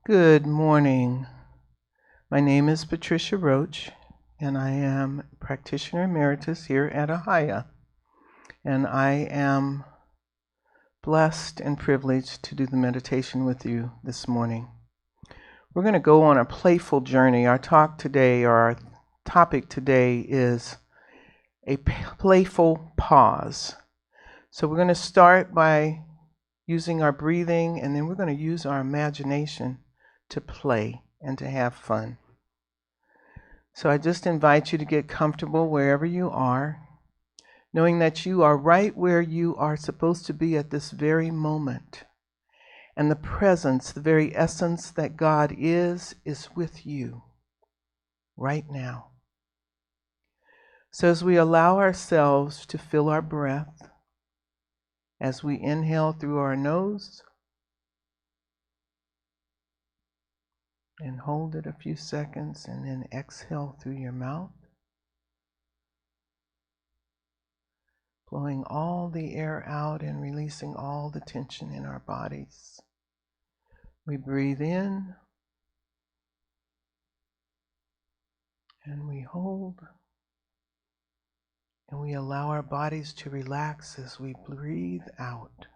Good morning. My name is Patricia Roach, and I am practitioner emeritus here at Ahiah. And I am blessed and privileged to do the meditation with you this morning. We're going to go on a playful journey. Our topic today is a playful pause. So we're going to start by using our breathing, and then we're going to use our imagination to play and to have fun. So I just invite you to get comfortable wherever you are, knowing that you are right where you are supposed to be at this very moment. And the presence, the very essence that God is with you right now. So as we allow ourselves to feel our breath, as we inhale through our nose and hold it a few seconds, and then exhale through your mouth, blowing all the air out and releasing all the tension in our bodies. We breathe in and we hold, and we allow our bodies to relax as we breathe out.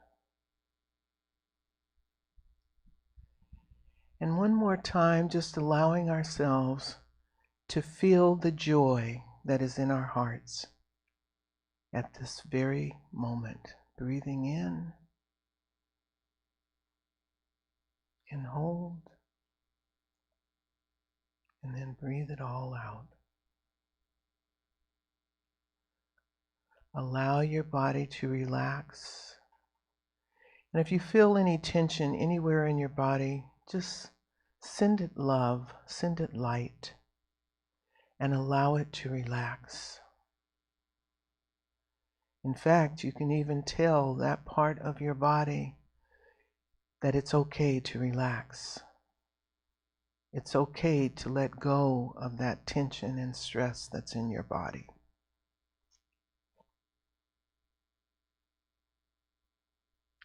And one more time, just allowing ourselves to feel the joy that is in our hearts at this very moment. Breathing in and hold, and then breathe it all out. Allow your body to relax. And if you feel any tension anywhere in your body, just send it love, send it light, and allow it to relax. In fact, you can even tell that part of your body that it's okay to relax. It's okay to let go of that tension and stress that's in your body.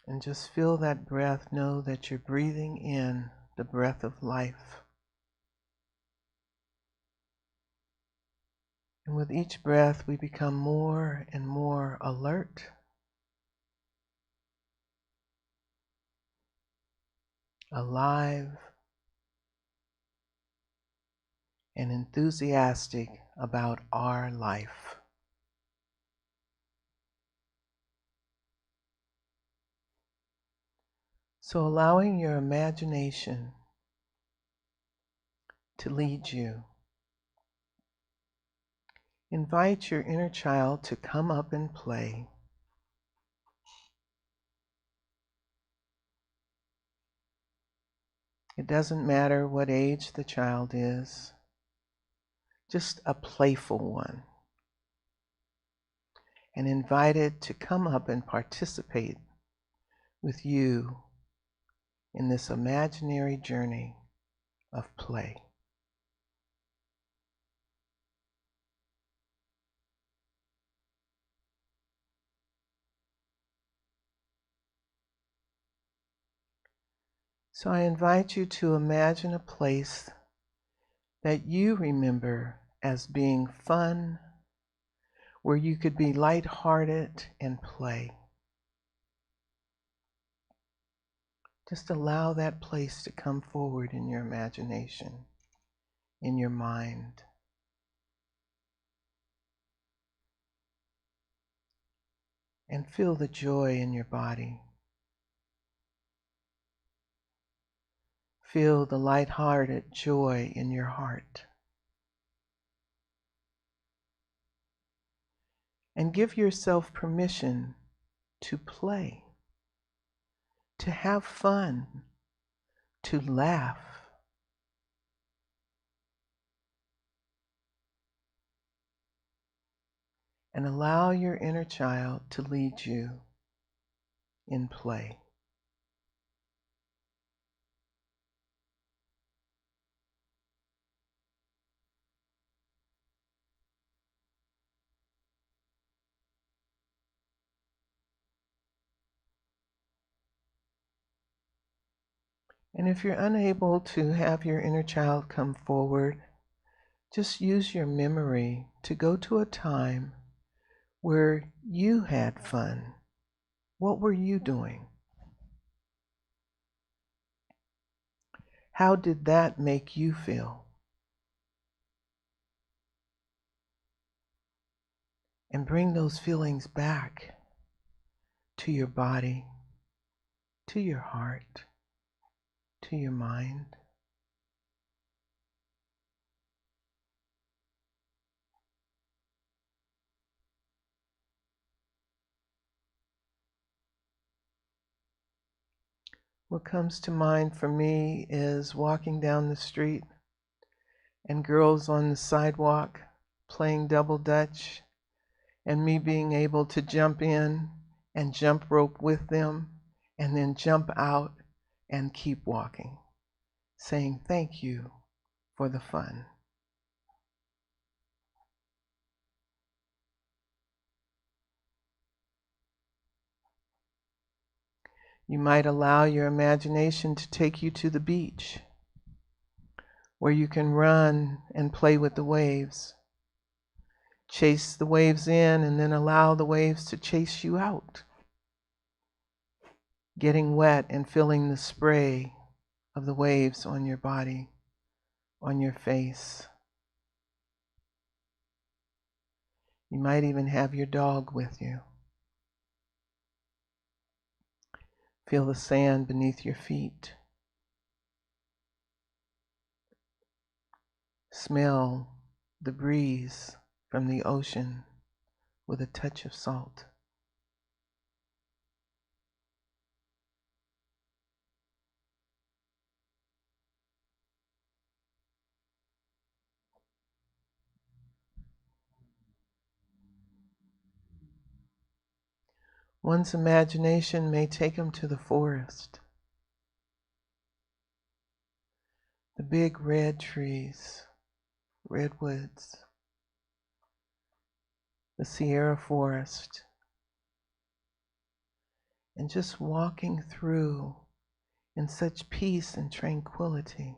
And just feel that breath. Know that you're breathing in the breath of life. And with each breath, we become more and more alert, alive, and enthusiastic about our life. So allowing your imagination to lead you. Invite your inner child to come up and play. It doesn't matter what age the child is, just a playful one. And invite it to come up and participate with you in this imaginary journey of play. So I invite you to imagine a place that you remember as being fun, where you could be lighthearted and play. Just allow that place to come forward in your imagination, in your mind. And feel the joy in your body. Feel the lighthearted joy in your heart. And give yourself permission to play, to have fun, to laugh. And allow your inner child to lead you in play. And if you're unable to have your inner child come forward, just use your memory to go to a time where you had fun. What were you doing? How did that make you feel? And bring those feelings back to your body, to your heart, to your mind. What comes to mind for me is walking down the street and girls on the sidewalk playing double dutch, and me being able to jump in and jump rope with them and then jump out and keep walking, saying thank you for the fun. You might allow your imagination to take you to the beach, where you can run and play with the waves. Chase the waves in and then allow the waves to chase you out. Getting wet and feeling the spray of the waves on your body, on your face. You might even have your dog with you. Feel the sand beneath your feet. Smell the breeze from the ocean with a touch of salt. One's imagination may take them to the forest. The big red trees, redwoods, the Sierra forest, and just walking through in such peace and tranquility,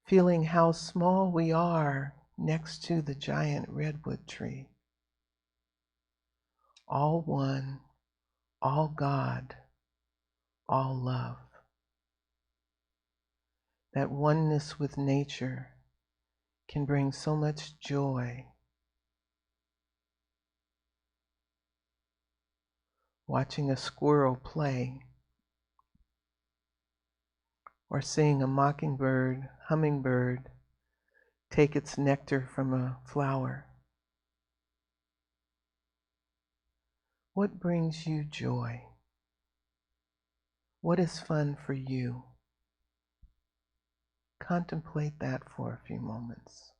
feeling how small we are next to the giant redwood tree. All one, all God, all love. That oneness with nature can bring so much joy. Watching a squirrel play, or seeing a mockingbird, hummingbird take its nectar from a flower. What brings you joy? What is fun for you? Contemplate that for a few moments.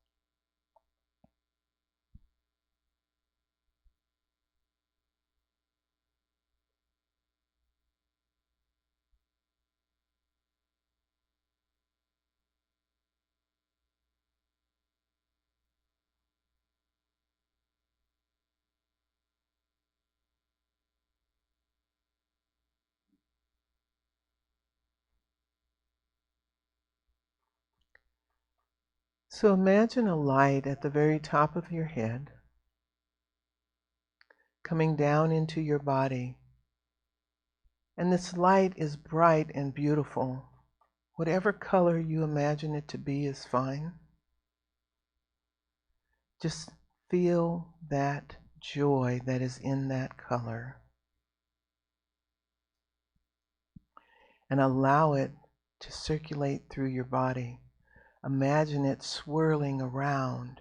So imagine a light at the very top of your head, coming down into your body. And this light is bright and beautiful. Whatever color you imagine it to be is fine. Just feel that joy that is in that color. And allow it to circulate through your body. Imagine it swirling around,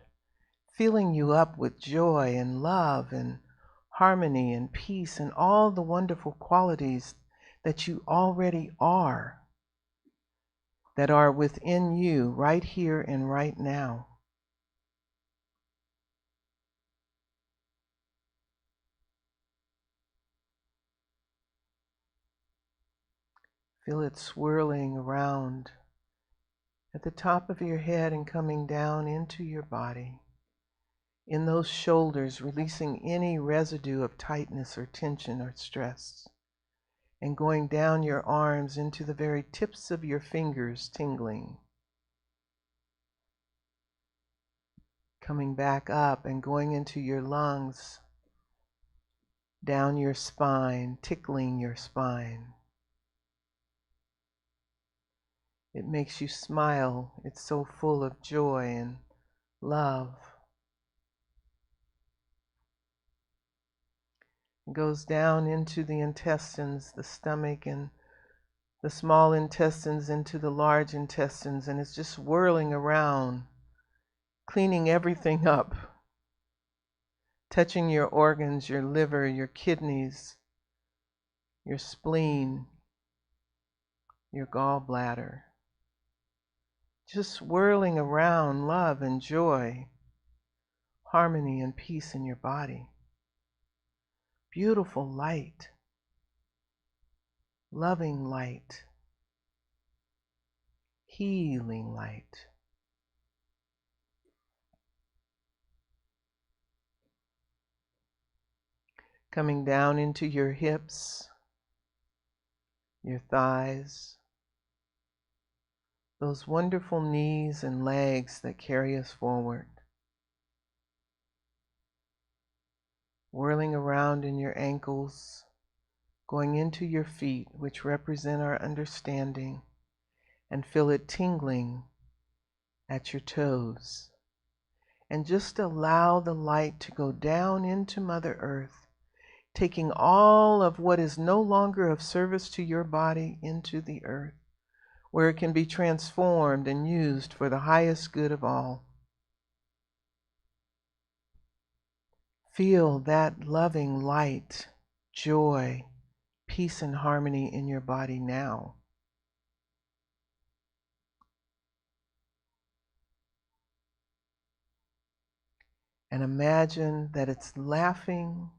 filling you up with joy and love and harmony and peace and all the wonderful qualities that you already are, that are within you right here and right now. Feel it swirling around at the top of your head and coming down into your body, in those shoulders, releasing any residue of tightness or tension or stress, and going down your arms into the very tips of your fingers, tingling. Coming back up and going into your lungs, down your spine, tickling your spine. It makes you smile. It's so full of joy and love. It goes down into the intestines, the stomach, and the small intestines into the large intestines, and it's just whirling around, cleaning everything up, touching your organs, your liver, your kidneys, your spleen, your gallbladder. Just whirling around love and joy, harmony and peace in your body. Beautiful light, loving light, healing light. Coming down into your hips, your thighs, those wonderful knees and legs that carry us forward. Whirling around in your ankles, going into your feet, which represent our understanding, and feel it tingling at your toes. And just allow the light to go down into Mother Earth, taking all of what is no longer of service to your body into the earth, where it can be transformed and used for the highest good of all. Feel that loving light, joy, peace and harmony in your body now. And imagine that it's laughing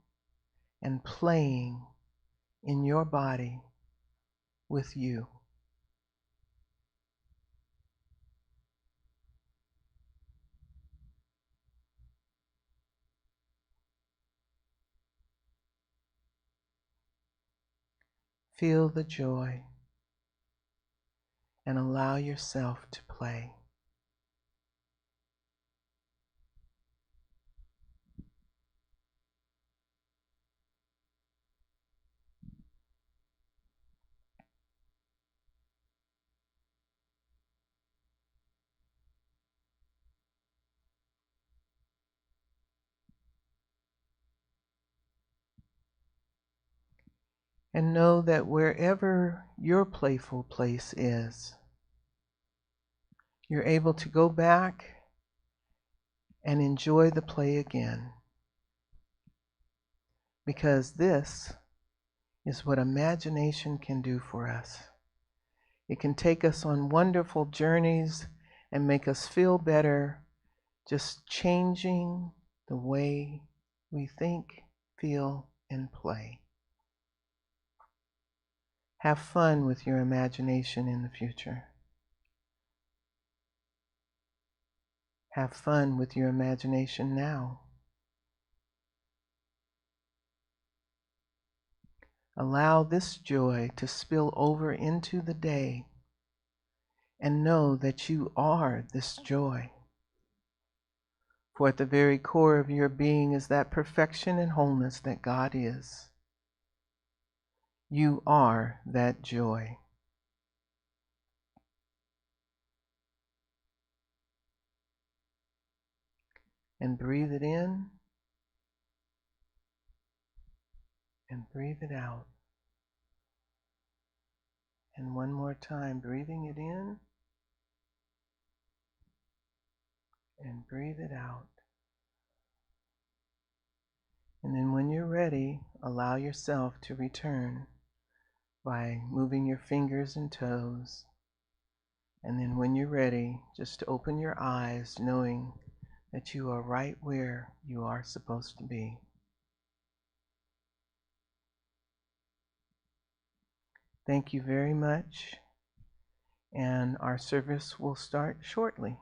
and playing in your body with you. Feel the joy and allow yourself to play. And know that wherever your playful place is, you're able to go back and enjoy the play again. Because this is what imagination can do for us. It can take us on wonderful journeys and make us feel better, just changing the way we think, feel, and play. Have fun with your imagination in the future. Have fun with your imagination now. Allow this joy to spill over into the day and know that you are this joy. For at the very core of your being is that perfection and wholeness that God is. You are that joy. And breathe it in and breathe it out. And one more time, breathing it in and breathe it out. And then when you're ready, allow yourself to return by moving your fingers and toes. And then when you're ready, just open your eyes, knowing that you are right where you are supposed to be. Thank you very much, and our service will start shortly.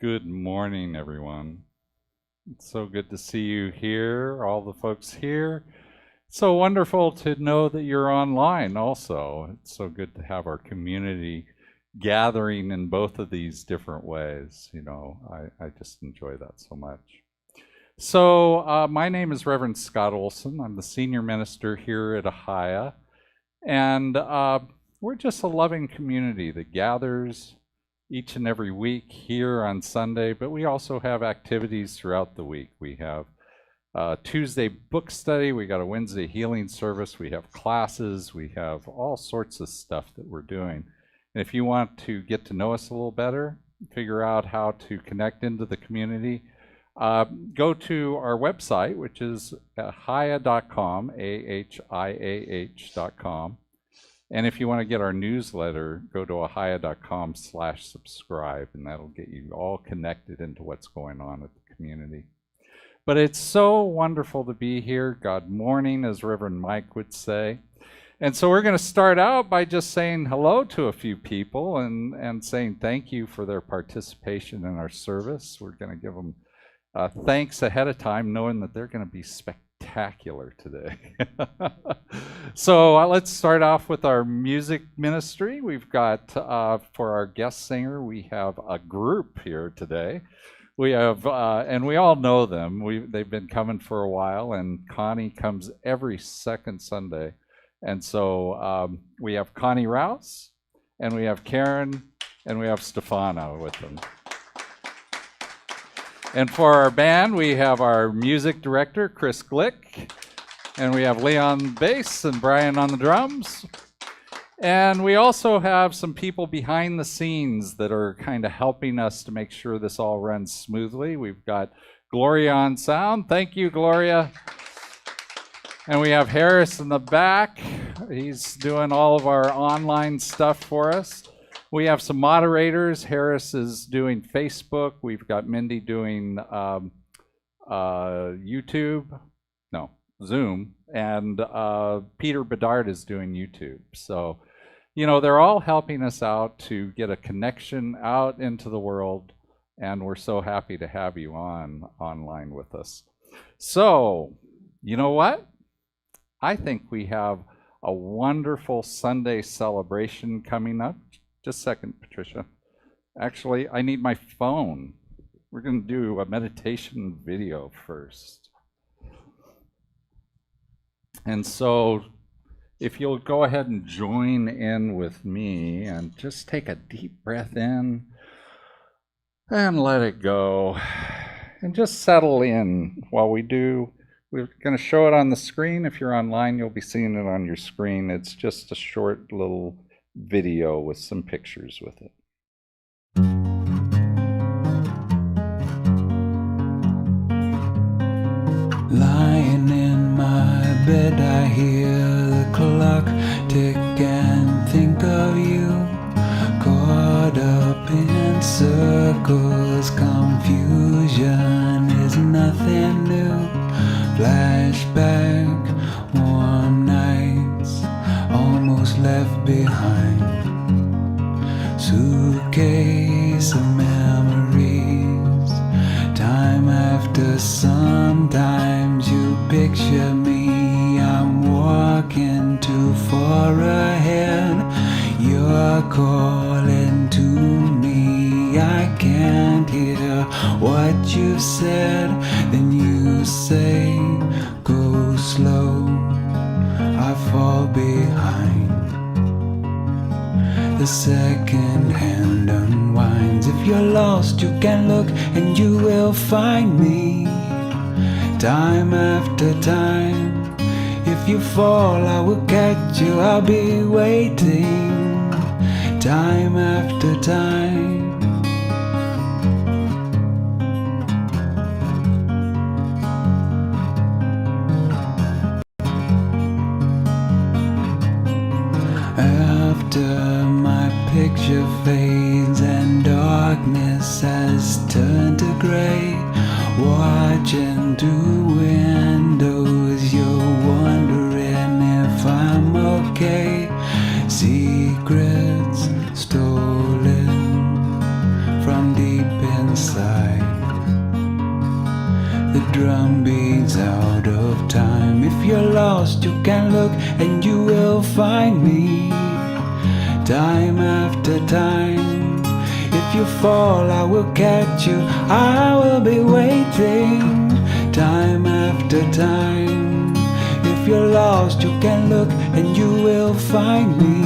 Good morning, everyone. It's so good to see you here, all the folks here. It's so wonderful to know that you're online also. It's so good to have our community gathering in both of these different ways. You know, I just enjoy that so much. So my name is Reverend Scott Olson. I'm the senior minister here at Ahiah. And we're just a loving community that gathers each and every week here on Sunday, but we also have activities throughout the week. We have Tuesday book study, we got a Wednesday healing service, we have classes, we have all sorts of stuff that we're doing. And if you want to get to know us a little better, figure out how to connect into the community, go to our website, which is ahiah.com, AHIAH.com. And if you want to get our newsletter, go to ahiah.com/subscribe, and that'll get you all connected into what's going on at the community. But it's so wonderful to be here. God morning, as Reverend Mike would say. And so we're going to start out by just saying hello to a few people and saying thank you for their participation in our service. We're going to give them thanks ahead of time, knowing that they're going to be spectacular today. So let's start off with our music ministry. We've got, for our guest singer, we have a group here today. We have, and we all know them. They've been coming for a while, and Connie comes every second Sunday. And so we have Connie Rouse, and we have Karen, and we have Stefano with them. And for our band, we have our music director, Chris Glick, and we have Leon bass and Brian on the drums. And we also have some people behind the scenes that are kind of helping us to make sure this all runs smoothly. We've got Gloria on sound. Thank you, Gloria. And we have Harris in the back. He's doing all of our online stuff for us. We have some moderators. Harris is doing Facebook. We've got Mindy doing Zoom, and Peter Bedard is doing YouTube. So, you know, they're all helping us out to get a connection out into the world, and we're so happy to have you online with us. So, you know what? I think we have a wonderful Sunday celebration coming up. Just a second, Patricia. Actually, I need my phone. We're going to do a meditation video first. And so if you'll go ahead and join in with me and just take a deep breath in and let it go. And just settle in while we do. We're going to show it on the screen. If you're online, you'll be seeing it on your screen. It's just a short little video with some pictures with it. Lying in my bed, I hear the clock tick and think of you. Caught up in circles, confusion is nothing new. Flashback, warm nights, almost left behind. Suitcase of memories, time after sometimes you picture me. I'm walking too far ahead, you're calling to me. I can't hear what you've said. Then you say, go slow, I fall behind. The second hand unwinds. If you're lost, you can look and you will find me. time after time. If you fall, I will catch you, I'll be waiting, time after time. After my picture fades and darkness has turned to gray, watching through windows, you're wondering if I'm okay. Secrets stolen from deep inside. The drum beats out of time. If you're lost, you can look and you will find me, time after time. If you fall, I will catch you, I will be waiting, time after time. If you're lost, you can look and you will find me,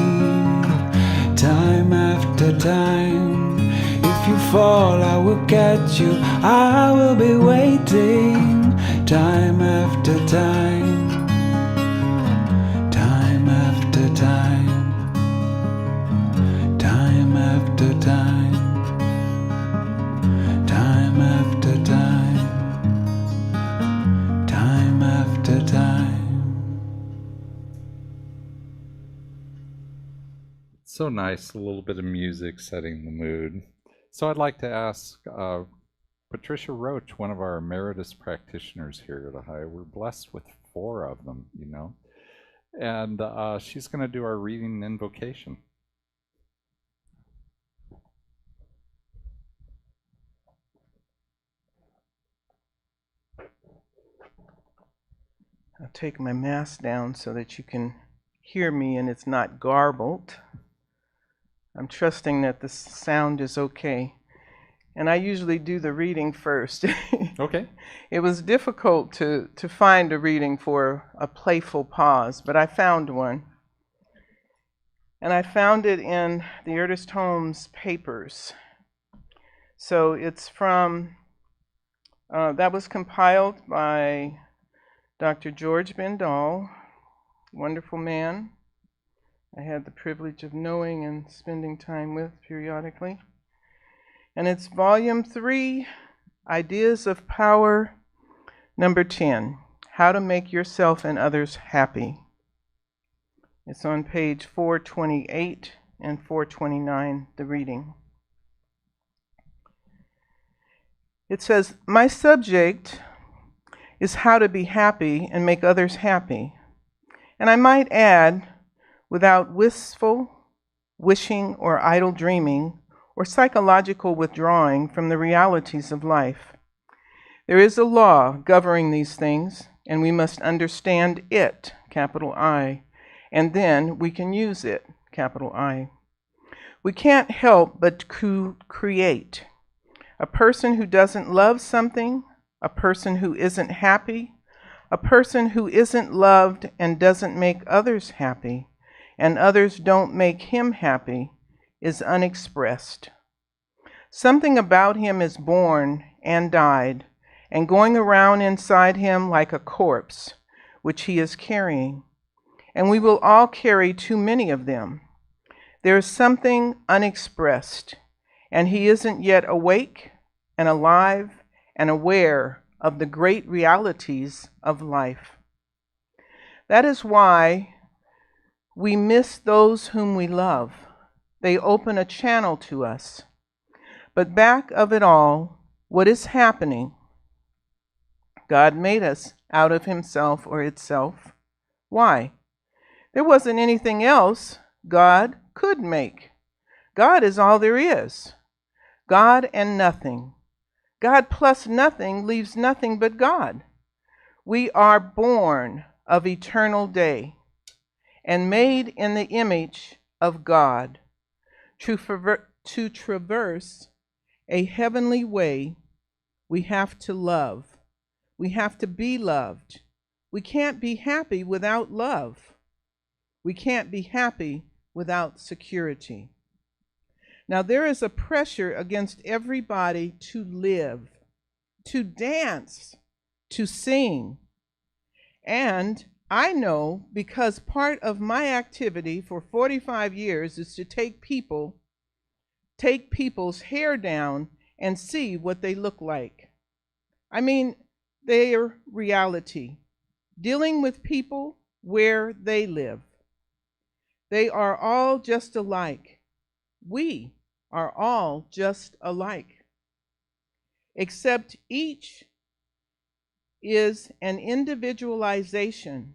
time after time. If you fall, I will catch you, I will be waiting, time after time, time after time, time after time, time after time, time after time. So nice, a little bit of music setting the mood. So I'd like to ask Patricia Roach, one of our emeritus practitioners here at Ahiah. We're blessed with 4 of them, you know. And she's going to do our reading and invocation. I'll take my mask down so that you can hear me and it's not garbled. I'm trusting that the sound is okay. And I usually do the reading first. Okay. It was difficult to find a reading for a playful pause, but I found one. And I found it in the Ernest Holmes papers. So it's from, that was compiled by Dr. George Bendall, wonderful man I had the privilege of knowing and spending time with periodically. And it's volume 3, Ideas of Power, number 10, How to Make Yourself and Others Happy. It's on page 428 and 429, the reading. It says, my subject is how to be happy and make others happy. And I might add, without wistful wishing or idle dreaming or psychological withdrawing from the realities of life. There is a law governing these things, and we must understand it, capital I, and then we can use it, capital I. We can't help but create. A person who doesn't love something, a person who isn't happy, a person who isn't loved and doesn't make others happy, and others don't make him happy, is unexpressed. Something about him is born and died, and going around inside him like a corpse, which he is carrying. And we will all carry too many of them. There is something unexpressed, and he isn't yet awake and alive and aware of the great realities of life. That is why we miss those whom we love. They open a channel to us. But back of it all, what is happening? God made us out of himself or itself. Why? There wasn't anything else God could make. God is all there is. God and nothing. God plus nothing leaves nothing but God. We are born of eternal day and made in the image of God. To traverse a heavenly way, we have to love. We have to be loved. We can't be happy without love. We can't be happy without security. Now, there is a pressure against everybody to live, to dance, to sing. And I know because part of my activity for 45 years is to take people's hair down and see what they look like. I mean, their reality, dealing with people where they live. They are all just alike. We are all just alike, except each is an individualization,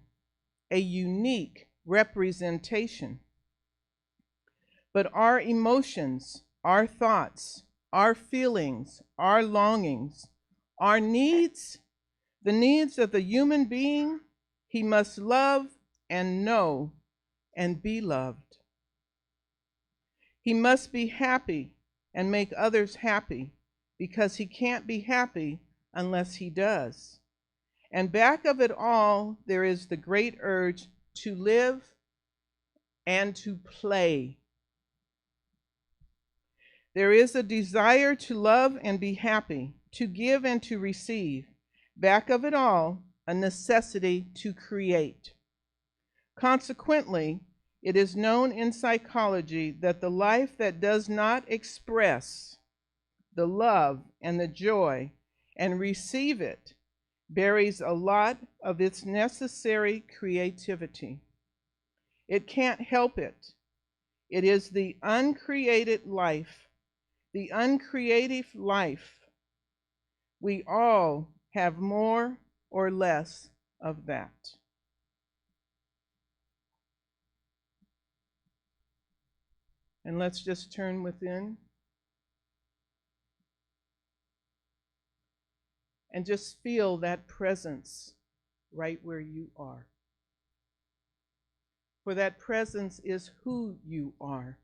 a unique representation. But our emotions, our thoughts, our feelings, our longings, our needs, the needs of the human being, he must love and know and be loved. He must be happy and make others happy, because he can't be happy unless he does. And back of it all, there is the great urge to live and to play. There is a desire to love and be happy, to give and to receive. Back of it all, a necessity to create. Consequently, it is known in psychology that the life that does not express the love and the joy and receive it buries a lot of its necessary creativity. It can't help it. It is the uncreated life, the uncreative life. We all have more or less of that. And let's just turn within and just feel that presence right where you are. For that presence is who you are.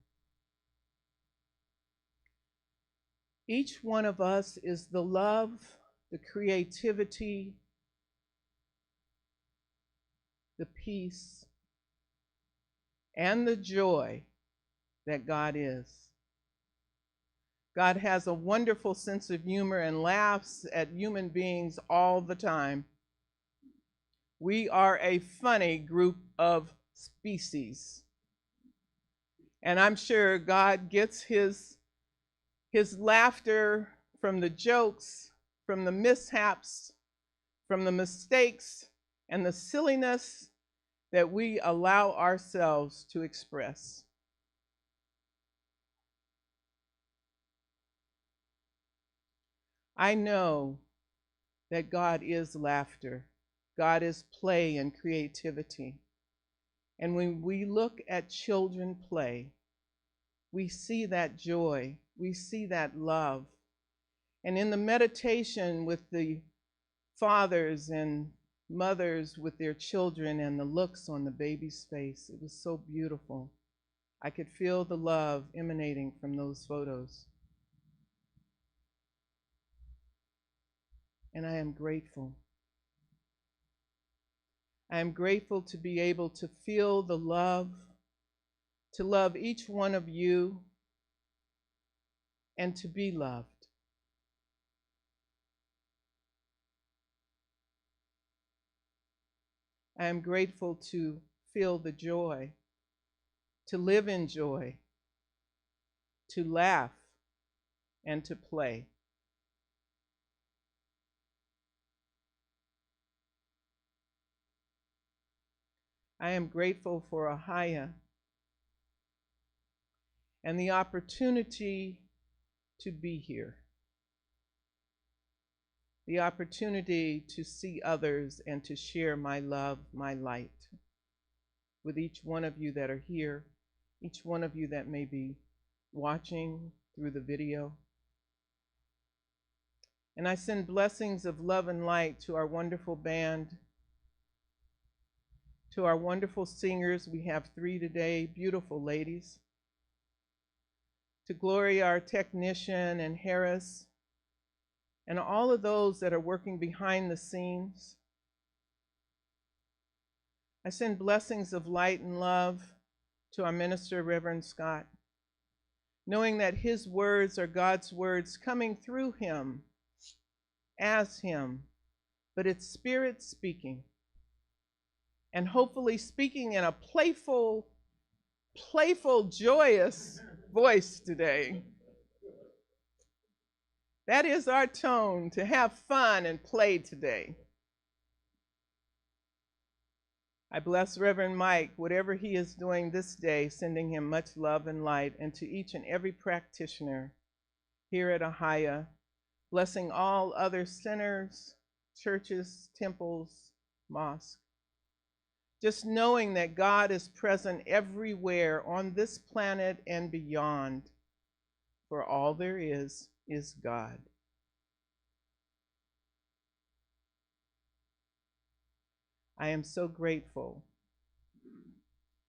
Each one of us is the love, the creativity, the peace, and the joy that God is. God has a wonderful sense of humor and laughs at human beings all the time. We are a funny group of species. And I'm sure God gets his laughter from the jokes, from the mishaps, from the mistakes, and the silliness that we allow ourselves to express. I know that God is laughter. God is play and creativity. And when we look at children play, we see that joy, we see that love. And in the meditation with the fathers and mothers with their children and the looks on the baby's face, it was so beautiful. I could feel the love emanating from those photos. And I am grateful. I am grateful to be able to feel the love, to love each one of you, and to be loved. I am grateful to feel the joy, to live in joy, to laugh, and to play. I am grateful for Ahiah and the opportunity to be here, the opportunity to see others and to share my love, my light with each one of you that are here, each one of you that may be watching through the video. And I send blessings of love and light to our wonderful band, to our wonderful singers. We have 3 today, beautiful ladies. To Gloria, our technician, and Harris, and all of those that are working behind the scenes. I send blessings of light and love to our minister, Reverend Scott, knowing that his words are God's words coming through him, as him, but it's Spirit speaking. And hopefully speaking in a playful, joyous voice today. That is our tone, to have fun and play today. I bless Reverend Mike, whatever he is doing this day, sending him much love and light, and to each and every practitioner here at Ahiah, blessing all other centers, churches, temples, mosques. Just knowing that God is present everywhere on this planet and beyond, for all there is God. I am so grateful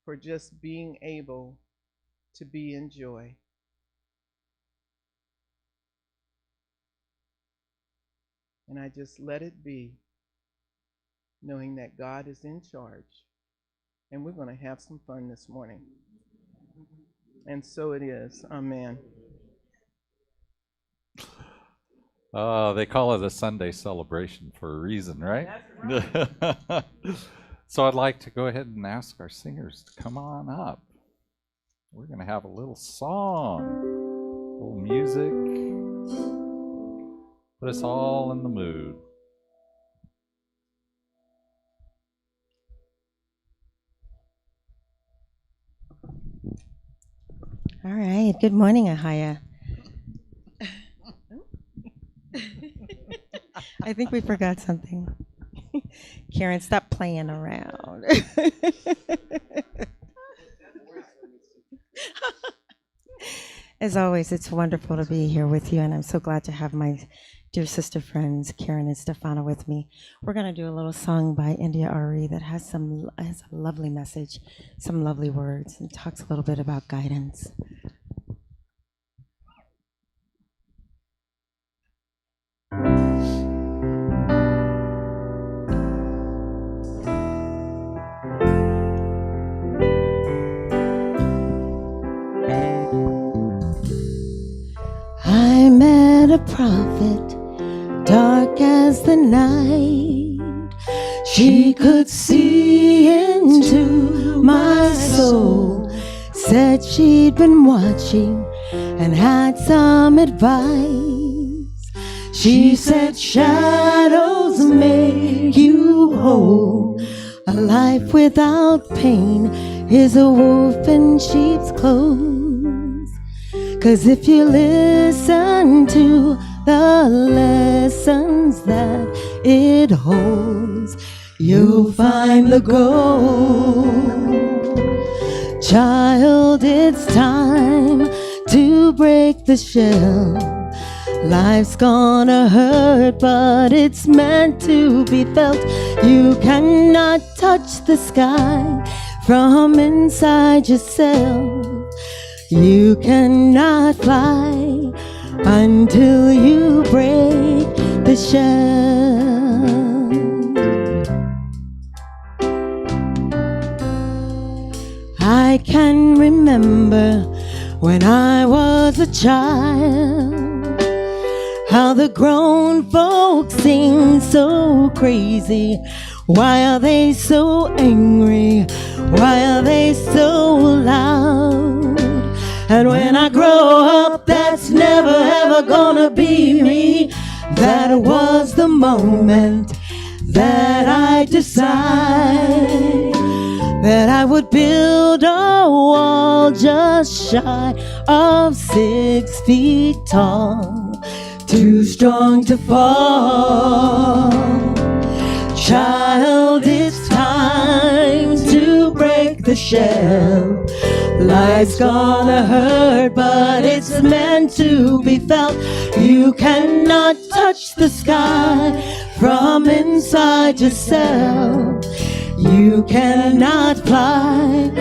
for just being able to be in joy. And I just let it be, knowing that God is in charge. And we're going to have some fun this morning. And so it is. Amen. They call it a Sunday celebration for a reason, right? That's right. So I'd like to go ahead and ask our singers to come on up. We're going to have a little song, a little music, put us all in the mood. All right. Good morning, Ahiah. I think we forgot something. Karen, stop playing around. As always, it's wonderful to be here with you, and I'm so glad to have my dear sister friends, Karen and Stefano, with me. We're going to do a little song by India Ari that has a lovely message, some lovely words, and talks a little bit about guidance. I met a prophet, dark as the night. She could see into my soul. Said she'd been watching and had some advice. She said shadows make you whole. A life without pain is a wolf in sheep's clothes. 'Cause if you listen to the lessons that it holds, you'll find the gold. Child, it's time to break the shell. Life's gonna hurt, but it's meant to be felt. You cannot touch the sky from inside yourself. You cannot fly until you break the shell. I can remember when I was a child, how the grown folks sing so crazy. Why are they so angry? Why are they so loud? And when I grow up, that's never ever gonna be me. That was the moment that I decided that I would build a wall just shy of 6 feet tall, too strong to fall. Child, it's time to break the shell. Life's gonna hurt, but it's meant to be felt. You cannot touch the sky from inside yourself. You cannot fly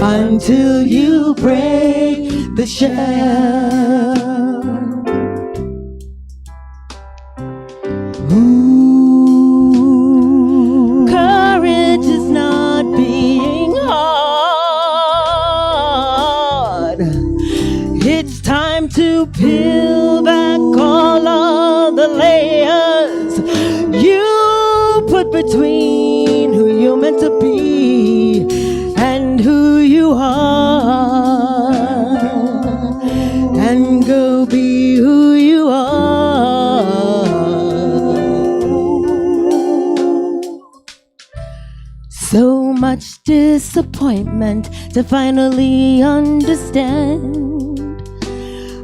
until you break the shell. Ooh, courage is not being hard. It's time to peel back all of the layers. You So much disappointment to finally understand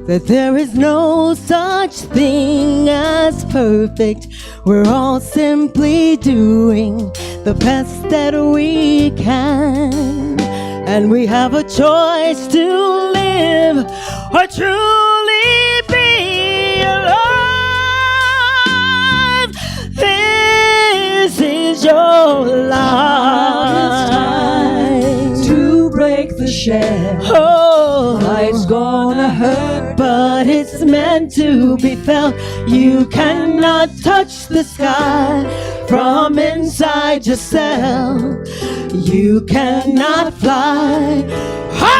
that there is no such thing as perfect. We're all simply doing the best that we can. And we have a choice to live or truly be alive. This is your life. To break the shell. Oh, Life's gonna hurt, but it's meant to be felt. You cannot touch the sky from inside yourself. You cannot fly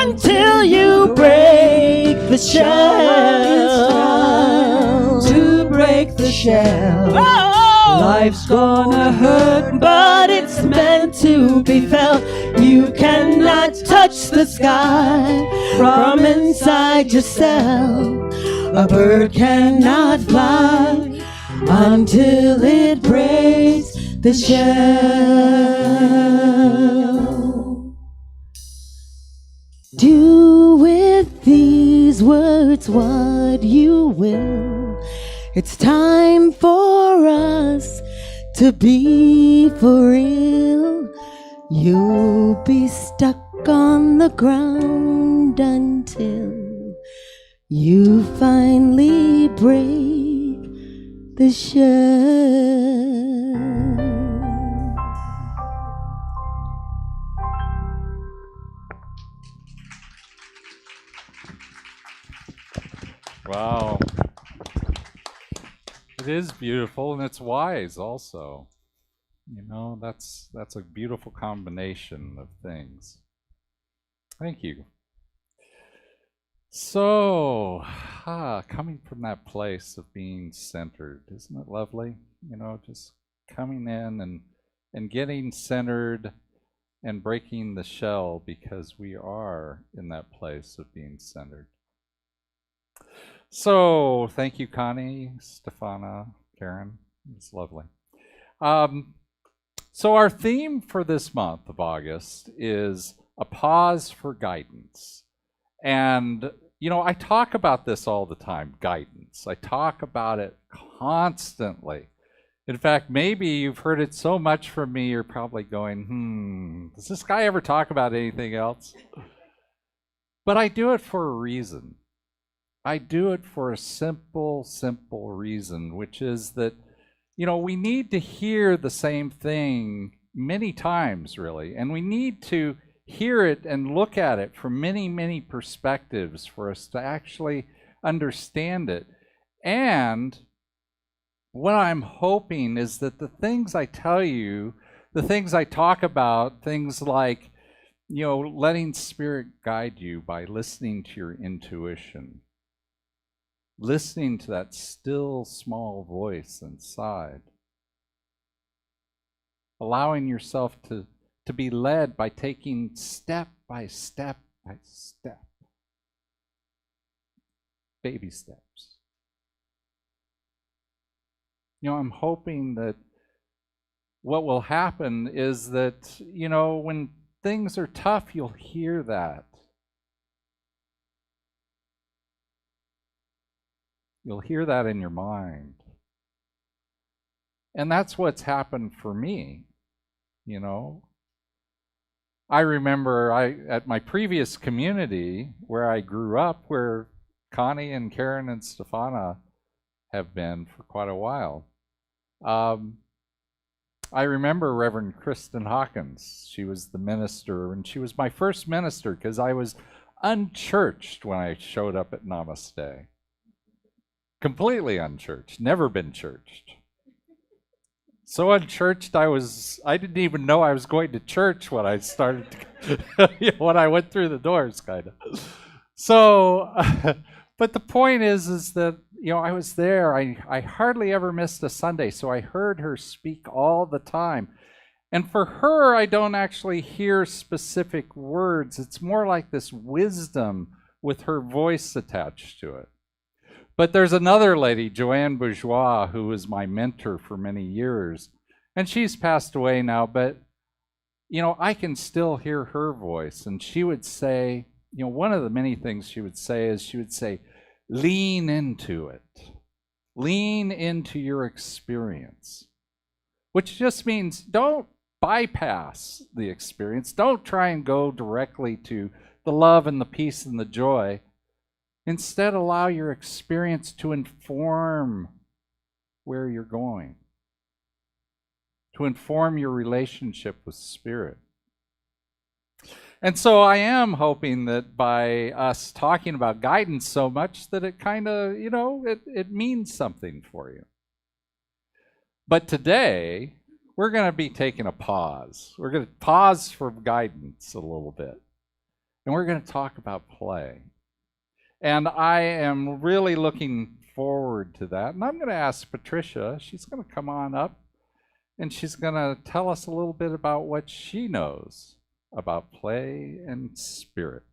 until you break the shell. to break the shell. Oh, Life's gonna hurt, but it's meant to be felt. You cannot touch the sky from inside yourself. A bird cannot fly until it breaks the shell. Do with these words what you will. It's time for us to be for real. You'll be stuck on the ground until you finally break the shell. Wow. It is beautiful and it's wise also. You know, that's a beautiful combination of things. Thank you. So, coming from that place of being centered, isn't it lovely? You know, just coming in and getting centered and breaking the shell because we are in that place of being centered. So, thank you, Connie, Stefana, Karen. It's lovely. So our theme for this month of August is a pause for guidance. And, you know, I talk about this all the time, guidance. I talk about it constantly. In fact, maybe you've heard it so much from me, you're probably going, does this guy ever talk about anything else? But I do it for a reason. I do it for a simple reason, which is that, you know, we need to hear the same thing many times, really, and we need to hear it and look at it from many perspectives for us to actually understand it. And what I'm hoping is that the things I tell you, the things I talk about, things like, you know, letting Spirit guide you by listening to your intuition, listening to that still small voice inside, allowing yourself to be led by taking step by step, baby steps. You know, I'm hoping that what will happen is that, you know, when things are tough, you'll hear that. You'll hear that in your mind. And that's what's happened for me, you know. I remember at my previous community where I grew up, where Connie and Karen and Stefana have been for quite a while. I remember Reverend Kristen Hawkins. She was the minister, and she was my first minister because I was unchurched when I showed up at Namaste. Completely unchurched, never been churched. So unchurched, I didn't even know I was going to church when I started, when I went through the doors, kind of. So, but the point is that, you know, I was there. I hardly ever missed a Sunday, so I heard her speak all the time. And for her, I don't actually hear specific words. It's more like this wisdom with her voice attached to it. But there's another lady, Joanne Bourgeois, who was my mentor for many years. And she's passed away now, but I can still hear her voice, and she would say, one of the many things she would say, lean into it. Lean into your experience, which just means don't bypass the experience. Don't try and go directly to the love and the peace and the joy. Instead, allow your experience to inform where you're going, to inform your relationship with Spirit. And so I am hoping that by us talking about guidance so much that it kind of, it means something for you. But today, we're going to be taking a pause. We're going to pause for guidance a little bit. And we're going to talk about play. And I am really looking forward to that. And I'm going to ask Patricia, she's going to come on up, and she's going to tell us a little bit about what she knows about play and spirit.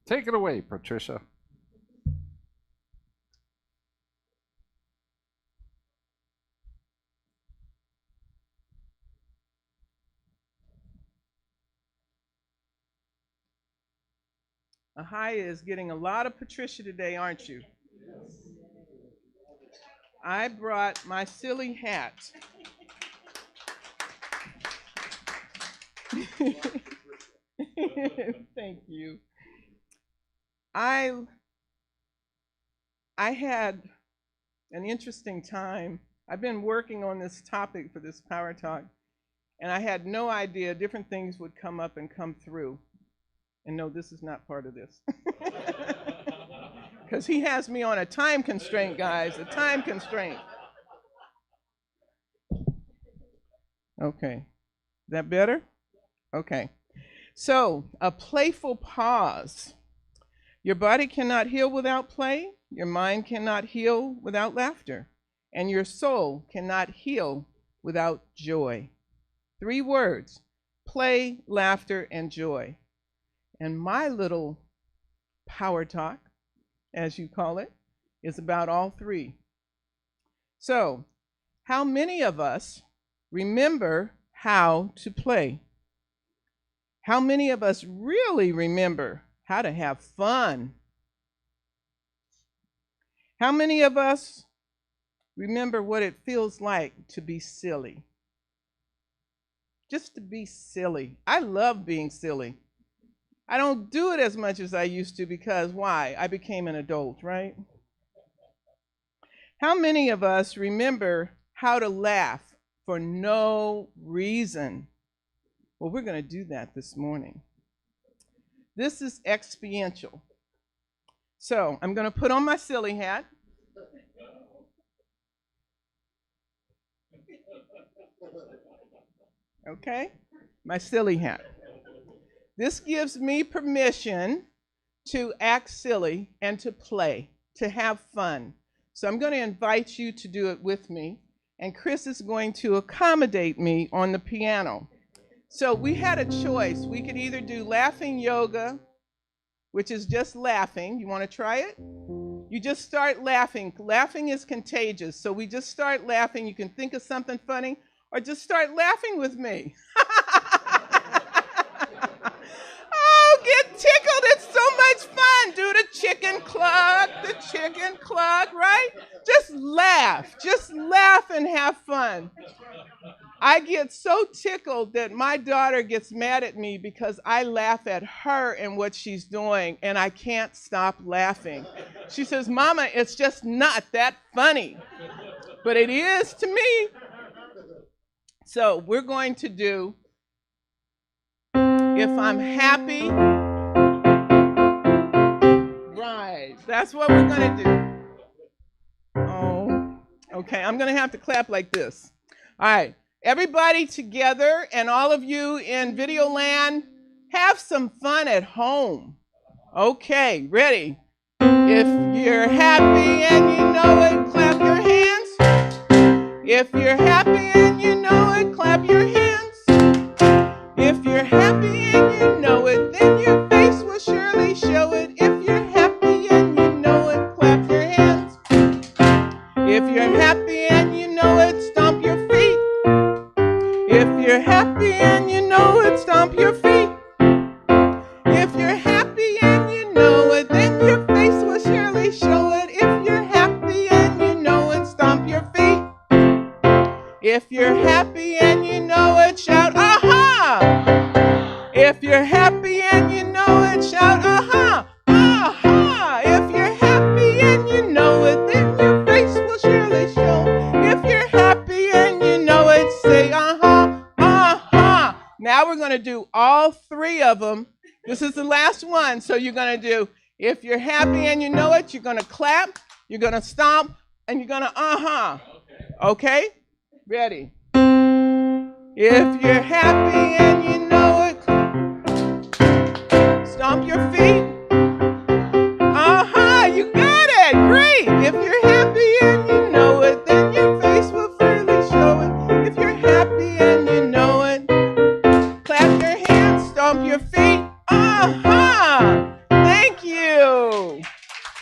Take it away, Patricia. Ahiah is getting a lot of Patricia today, aren't you? Yes. I brought my silly hat. Thank you. I had an interesting time. I've been working on this topic for this Power Talk, and I had no idea different things would come up and come through. And no, this is not part of this. Because he has me on a time constraint, guys, a time constraint. Okay. Is that better? Okay. So, a playful pause. Your body cannot heal without play. Your mind cannot heal without laughter. And your soul cannot heal without joy. 3 words: play, laughter, and joy. And my little power talk, as you call it, is about all 3. So, how many of us remember how to play? How many of us really remember how to have fun? How many of us remember what it feels like to be silly? Just to be silly. I love being silly. I don't do it as much as I used to because why? I became an adult, right? How many of us remember how to laugh for no reason? Well, we're going to do that this morning. This is experiential. So I'm going to put on my silly hat. Okay? My silly hat. This gives me permission to act silly and to play, to have fun. So I'm going to invite you to do it with me, and Chris is going to accommodate me on the piano. So we had a choice. We could either do laughing yoga, which is just laughing. You want to try it? You just start laughing. Laughing is contagious. So we just start laughing. You can think of something funny, or just start laughing with me. Oh, get tickled. It's so much fun. Do the chicken cluck, right? Just laugh and have fun. I get so tickled that my daughter gets mad at me because I laugh at her and what she's doing, and I can't stop laughing. She says, "Mama, it's just not that funny." But it is to me. So we're going to do If I'm Happy. Right. That's what we're going to do. Oh, okay. I'm going to have to clap like this. All right. Everybody together, and all of you in video land, have some fun at home. Okay, ready? If you're happy and you know it, clap your hands. If you're happy and you know it, clap your hands. If you're happy and you know it, then your face will surely show it. If you're happy and you know it, clap your hands. If you're happy and you know it, stomp your feet. If you're happy and you know it, stomp your feet. If you're happy and you know it, then your face will surely show it. If you're happy and you know it, stomp your feet. If you're happy and you know it, shout, aha! If you're happy and you know it, shout, aha! Aha! If you're happy and you know it, then your face will surely show. If you're happy and you know it, say, aha! Aha! Now we're going to do all three of them. This is the last one. So you're going to do, if you're happy and you know it, you're going to clap, you're going to stomp, and you're going to aha. Okay? Ready? If you're happy and you know it, stomp your feet. Aha, you got it. Great. If you're happy and you know it, then your face will clearly show it. If you're happy and you know it, clap your hands, stomp your feet. Aha! Thank you.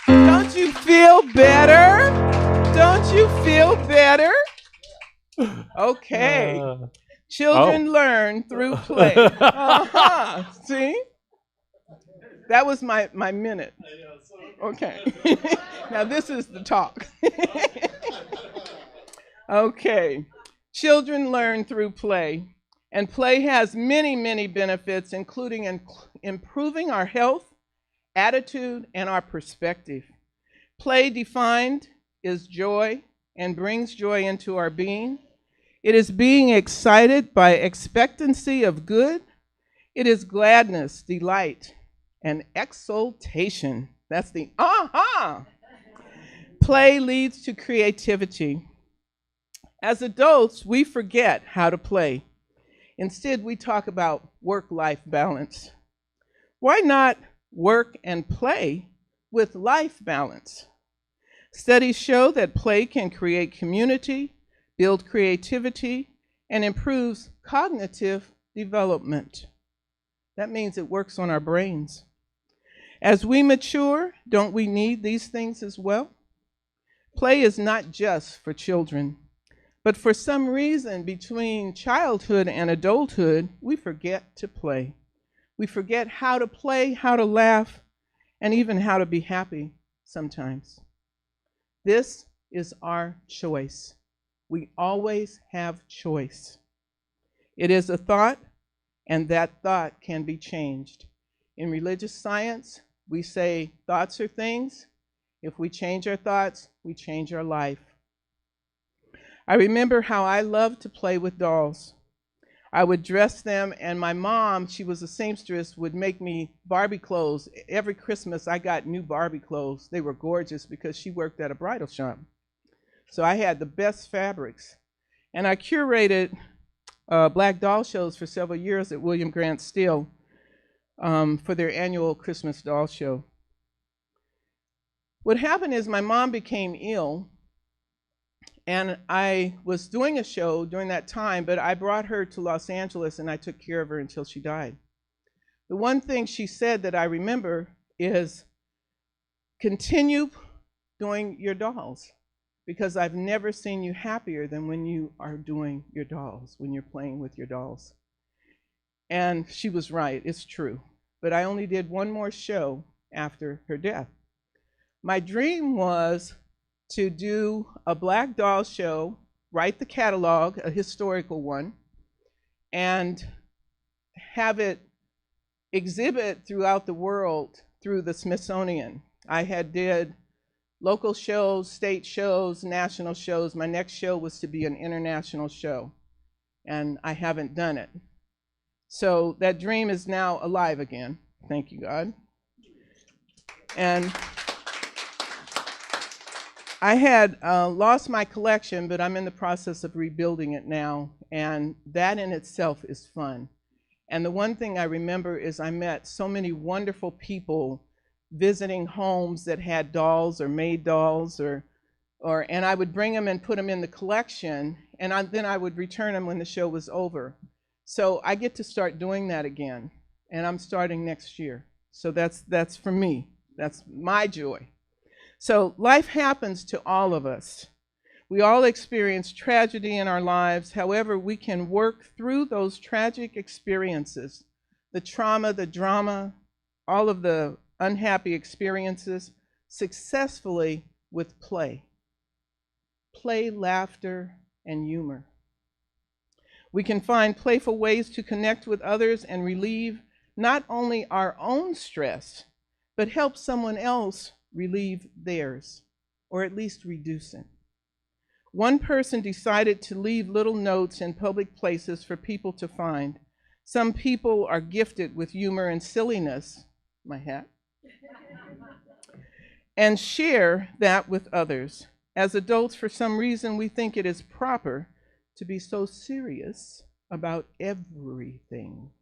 Don't you feel better? Don't you feel better? Okay. Children learn through play. Uh-huh. See? That was my minute. Okay. Now this is the talk. Okay. Children learn through play. And play has many, many benefits, including improving our health, attitude, and our perspective. Play defined is joy and brings joy into our being. It is being excited by expectancy of good. It is gladness, delight, and exultation. That's the aha. Play leads to creativity. As adults, we forget how to play. Instead, we talk about work-life balance. Why not work and play with life balance? Studies show that play can create community, build creativity, and improves cognitive development. That means it works on our brains. As we mature, don't we need these things as well? Play is not just for children, but for some reason between childhood and adulthood, we forget to play. We forget how to play, how to laugh, and even how to be happy sometimes. This is our choice. We always have choice. It is a thought, and that thought can be changed. In religious science, we say thoughts are things. If we change our thoughts, we change our life. I remember how I loved to play with dolls. I would dress them, and my mom, she was a seamstress, would make me Barbie clothes. Every Christmas, I got new Barbie clothes. They were gorgeous because she worked at a bridal shop. So I had the best fabrics. And I curated black doll shows for several years at William Grant Still for their annual Christmas doll show. What happened is my mom became ill, and I was doing a show during that time, but I brought her to Los Angeles and I took care of her until she died. The one thing she said that I remember is, continue doing your dolls, because I've never seen you happier than when you are doing your dolls, when you're playing with your dolls. And she was right, it's true. But I only did one more show after her death. My dream was to do a black doll show, write the catalog, a historical one, and have it exhibit throughout the world through the Smithsonian. I had did local shows, state shows, national shows. My next show was to be an international show, and I haven't done it. So that dream is now alive again. Thank you, God. And I had lost my collection, but I'm in the process of rebuilding it now, and that in itself is fun. And the one thing I remember is I met so many wonderful people visiting homes that had dolls or made dolls, and I would bring them and put them in the collection, and then I would return them when the show was over. So I get to start doing that again, and I'm starting next year. So that's for me. That's my joy. So life happens to all of us. We all experience tragedy in our lives. However, we can work through those tragic experiences, the trauma, the drama, all of the unhappy experiences, successfully with play. Play, laughter, and humor. We can find playful ways to connect with others and relieve not only our own stress, but help someone else relieve theirs, or at least reduce it. One person decided to leave little notes in public places for people to find. Some people are gifted with humor and silliness, my hat, and share that with others. As adults, for some reason, we think it is proper to be so serious about everything.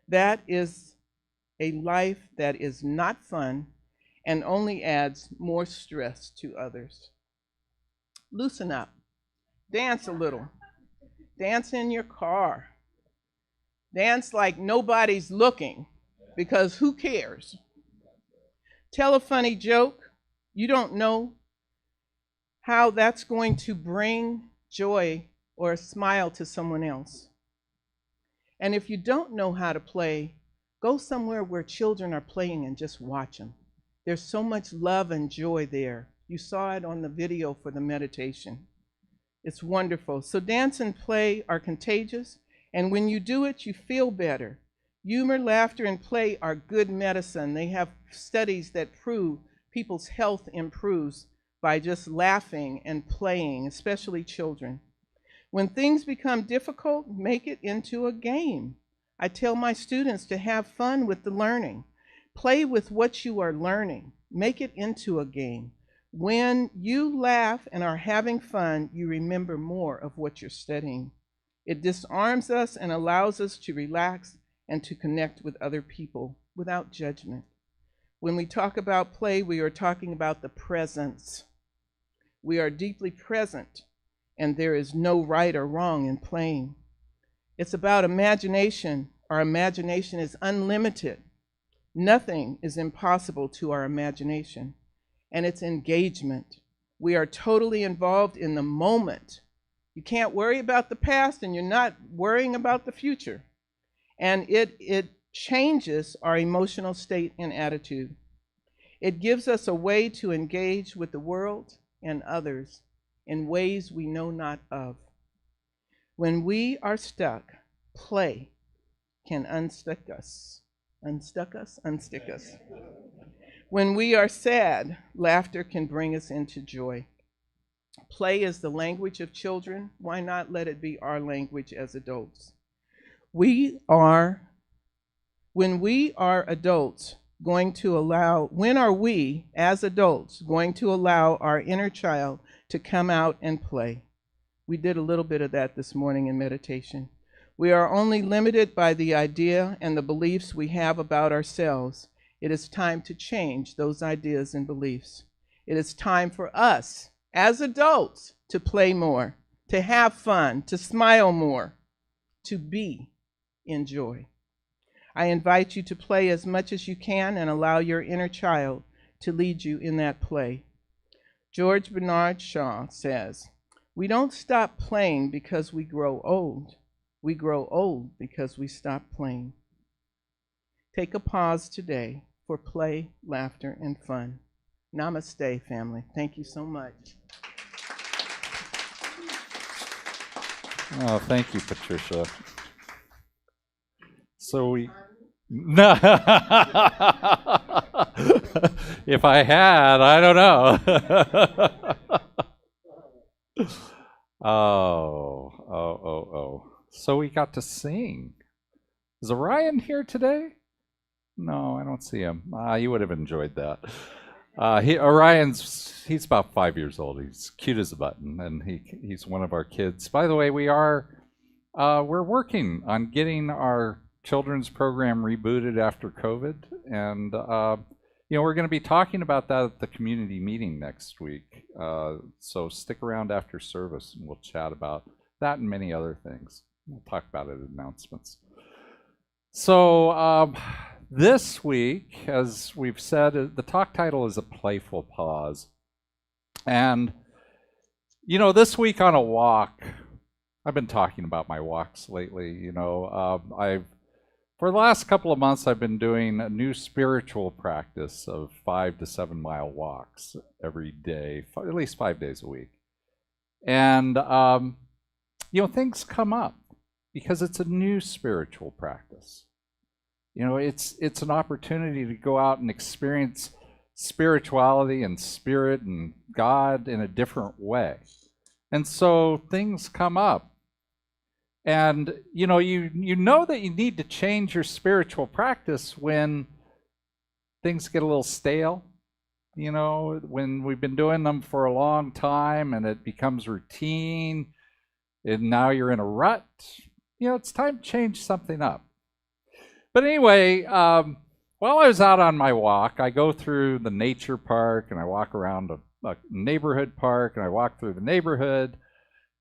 That is a life that is not fun and only adds more stress to others. Loosen up. Dance a little. Dance in your car. Dance like nobody's looking, because who cares? Tell a funny joke. You don't know how that's going to bring joy or a smile to someone else. And if you don't know how to play, go somewhere where children are playing and just watch them. There's so much love and joy there. You saw it on the video for the meditation. It's wonderful. So dance and play are contagious, and when you do it, you feel better. Humor, laughter, and play are good medicine. They have studies that prove people's health improves by just laughing and playing, especially children. When things become difficult, make it into a game. I tell my students to have fun with the learning. Play with what you are learning. Make it into a game. When you laugh and are having fun, you remember more of what you're studying. It disarms us and allows us to relax and to connect with other people without judgment. When we talk about play, we are talking about the presence. We are deeply present, and there is no right or wrong in playing. It's about imagination. Our imagination is unlimited. Nothing is impossible to our imagination. And it's engagement. We are totally involved in the moment. You can't worry about the past, and you're not worrying about the future. And it changes our emotional state and attitude. It gives us a way to engage with the world and others in ways we know not of. When we are stuck, play can unstick us. Unstick us. When we are sad, laughter can bring us into joy. Play is the language of children. Why not let it be our language as adults? When we are adults going to allow, when are we as adults going to allow our inner child to come out and play? We did a little bit of that this morning in meditation. We are only limited by the idea and the beliefs we have about ourselves. It is time to change those ideas and beliefs. It is time for us as adults to play more, to have fun, to smile more, to be in joy. I invite you to play as much as you can and allow your inner child to lead you in that play. George Bernard Shaw says, "We don't stop playing because we grow old. We grow old because we stop playing." Take a pause today for play, laughter, and fun. Namaste, family. Thank you so much. Oh, thank you, Patricia. So we... No. If I had, I don't know. Oh. So we got to sing. Is Orion here today? No, I don't see him. You would have enjoyed that. He's about 5 years old. He's cute as a button, and he's one of our kids. By the way, we're working on getting our children's program rebooted after COVID, and we're going to be talking about that at the community meeting next week. So stick around after service, and we'll chat about that and many other things. We'll talk about it in announcements. So this week, as we've said, the talk title is A Playful Pause. And You know, this week on a walk, I've been talking about my walks lately. You know, for the last couple of months, I've been doing a new spiritual practice of 5 to 7 mile walks every day, at least 5 days a week. And, you know, things come up because it's a new spiritual practice. You know, it's an opportunity to go out and experience spirituality and spirit and God in a different way. And so things come up. And, you know that you need to change your spiritual practice when things get a little stale. You know, when we've been doing them for a long time and it becomes routine and now you're in a rut, you know, it's time to change something up. But anyway, while I was out on my walk, I go through the nature park and I walk around a neighborhood park and I walk through the neighborhood.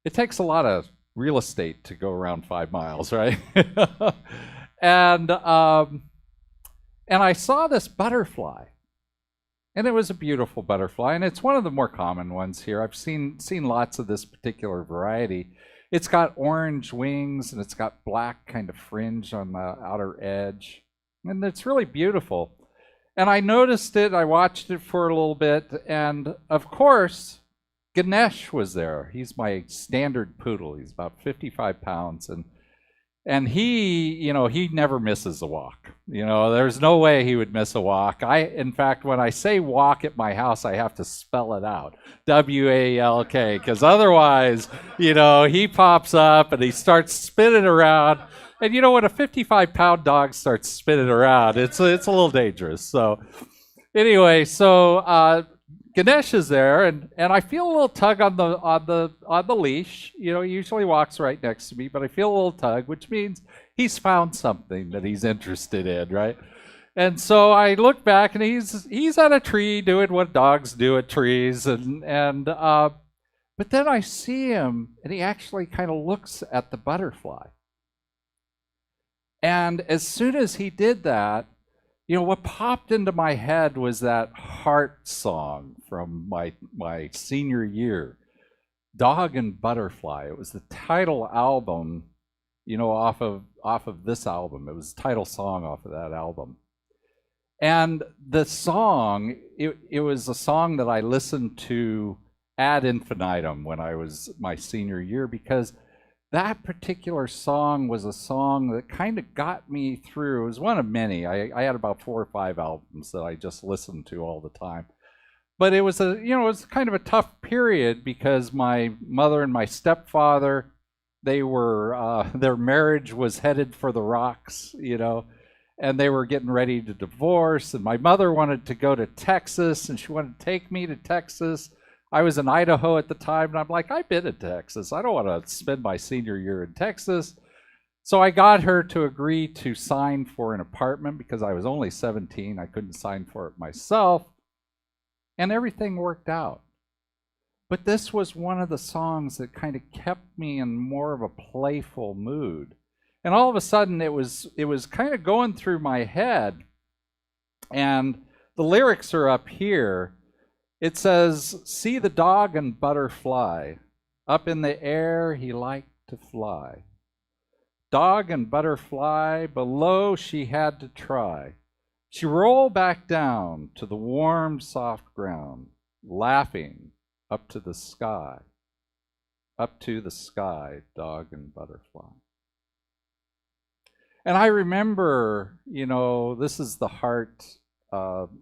It takes a lot of real estate to go around 5 miles, right? And I saw this butterfly. And it was a beautiful butterfly, and it's one of the more common ones here. I've seen lots of this particular variety. It's got orange wings, and it's got black kind of fringe on the outer edge. And it's really beautiful. And I noticed it, I watched it for a little bit, and of course, Ganesh was there. He's my standard poodle. He's about 55 pounds, and he, you know, he never misses a walk. You know, there's no way he would miss a walk. In fact, when I say walk at my house, I have to spell it out. W-A-L-K, because otherwise, you know, he pops up and he starts spinning around. And you know, when a 55-pound dog starts spinning around, it's a little dangerous. So anyway, Ganesh is there, and I feel a little tug on the leash. You know, he usually walks right next to me, but I feel a little tug, which means he's found something that he's interested in, right? And so I look back, and he's on a tree doing what dogs do at trees, but then I see him, and he actually kind of looks at the butterfly. And as soon as he did that, you know, what popped into my head was that Heart song from my senior year, Dog and Butterfly. It was the title album, you know, off of this album. It was the title song off of that album. And the song, it was a song that I listened to ad infinitum when I was my senior year, because that particular song was a song that kind of got me through. It was one of many. I had about 4 or 5 albums that I just listened to all the time. But it was it was kind of a tough period because my mother and my stepfather, their marriage was headed for the rocks, you know, and they were getting ready to divorce. And my mother wanted to go to Texas, and she wanted to take me to Texas. I was in Idaho at the time, and I'm like, I've been in Texas. I don't want to spend my senior year in Texas. So I got her to agree to sign for an apartment because I was only 17. I couldn't sign for it myself. And everything worked out. But this was one of the songs that kind of kept me in more of a playful mood. And all of a sudden, it was kind of going through my head. And the lyrics are up here. It says, see the dog and butterfly. Up in the air, he liked to fly. Dog and butterfly, below she had to try. She rolled back down to the warm, soft ground, laughing up to the sky. Up to the sky, dog and butterfly. And I remember, you know, this is the Heart.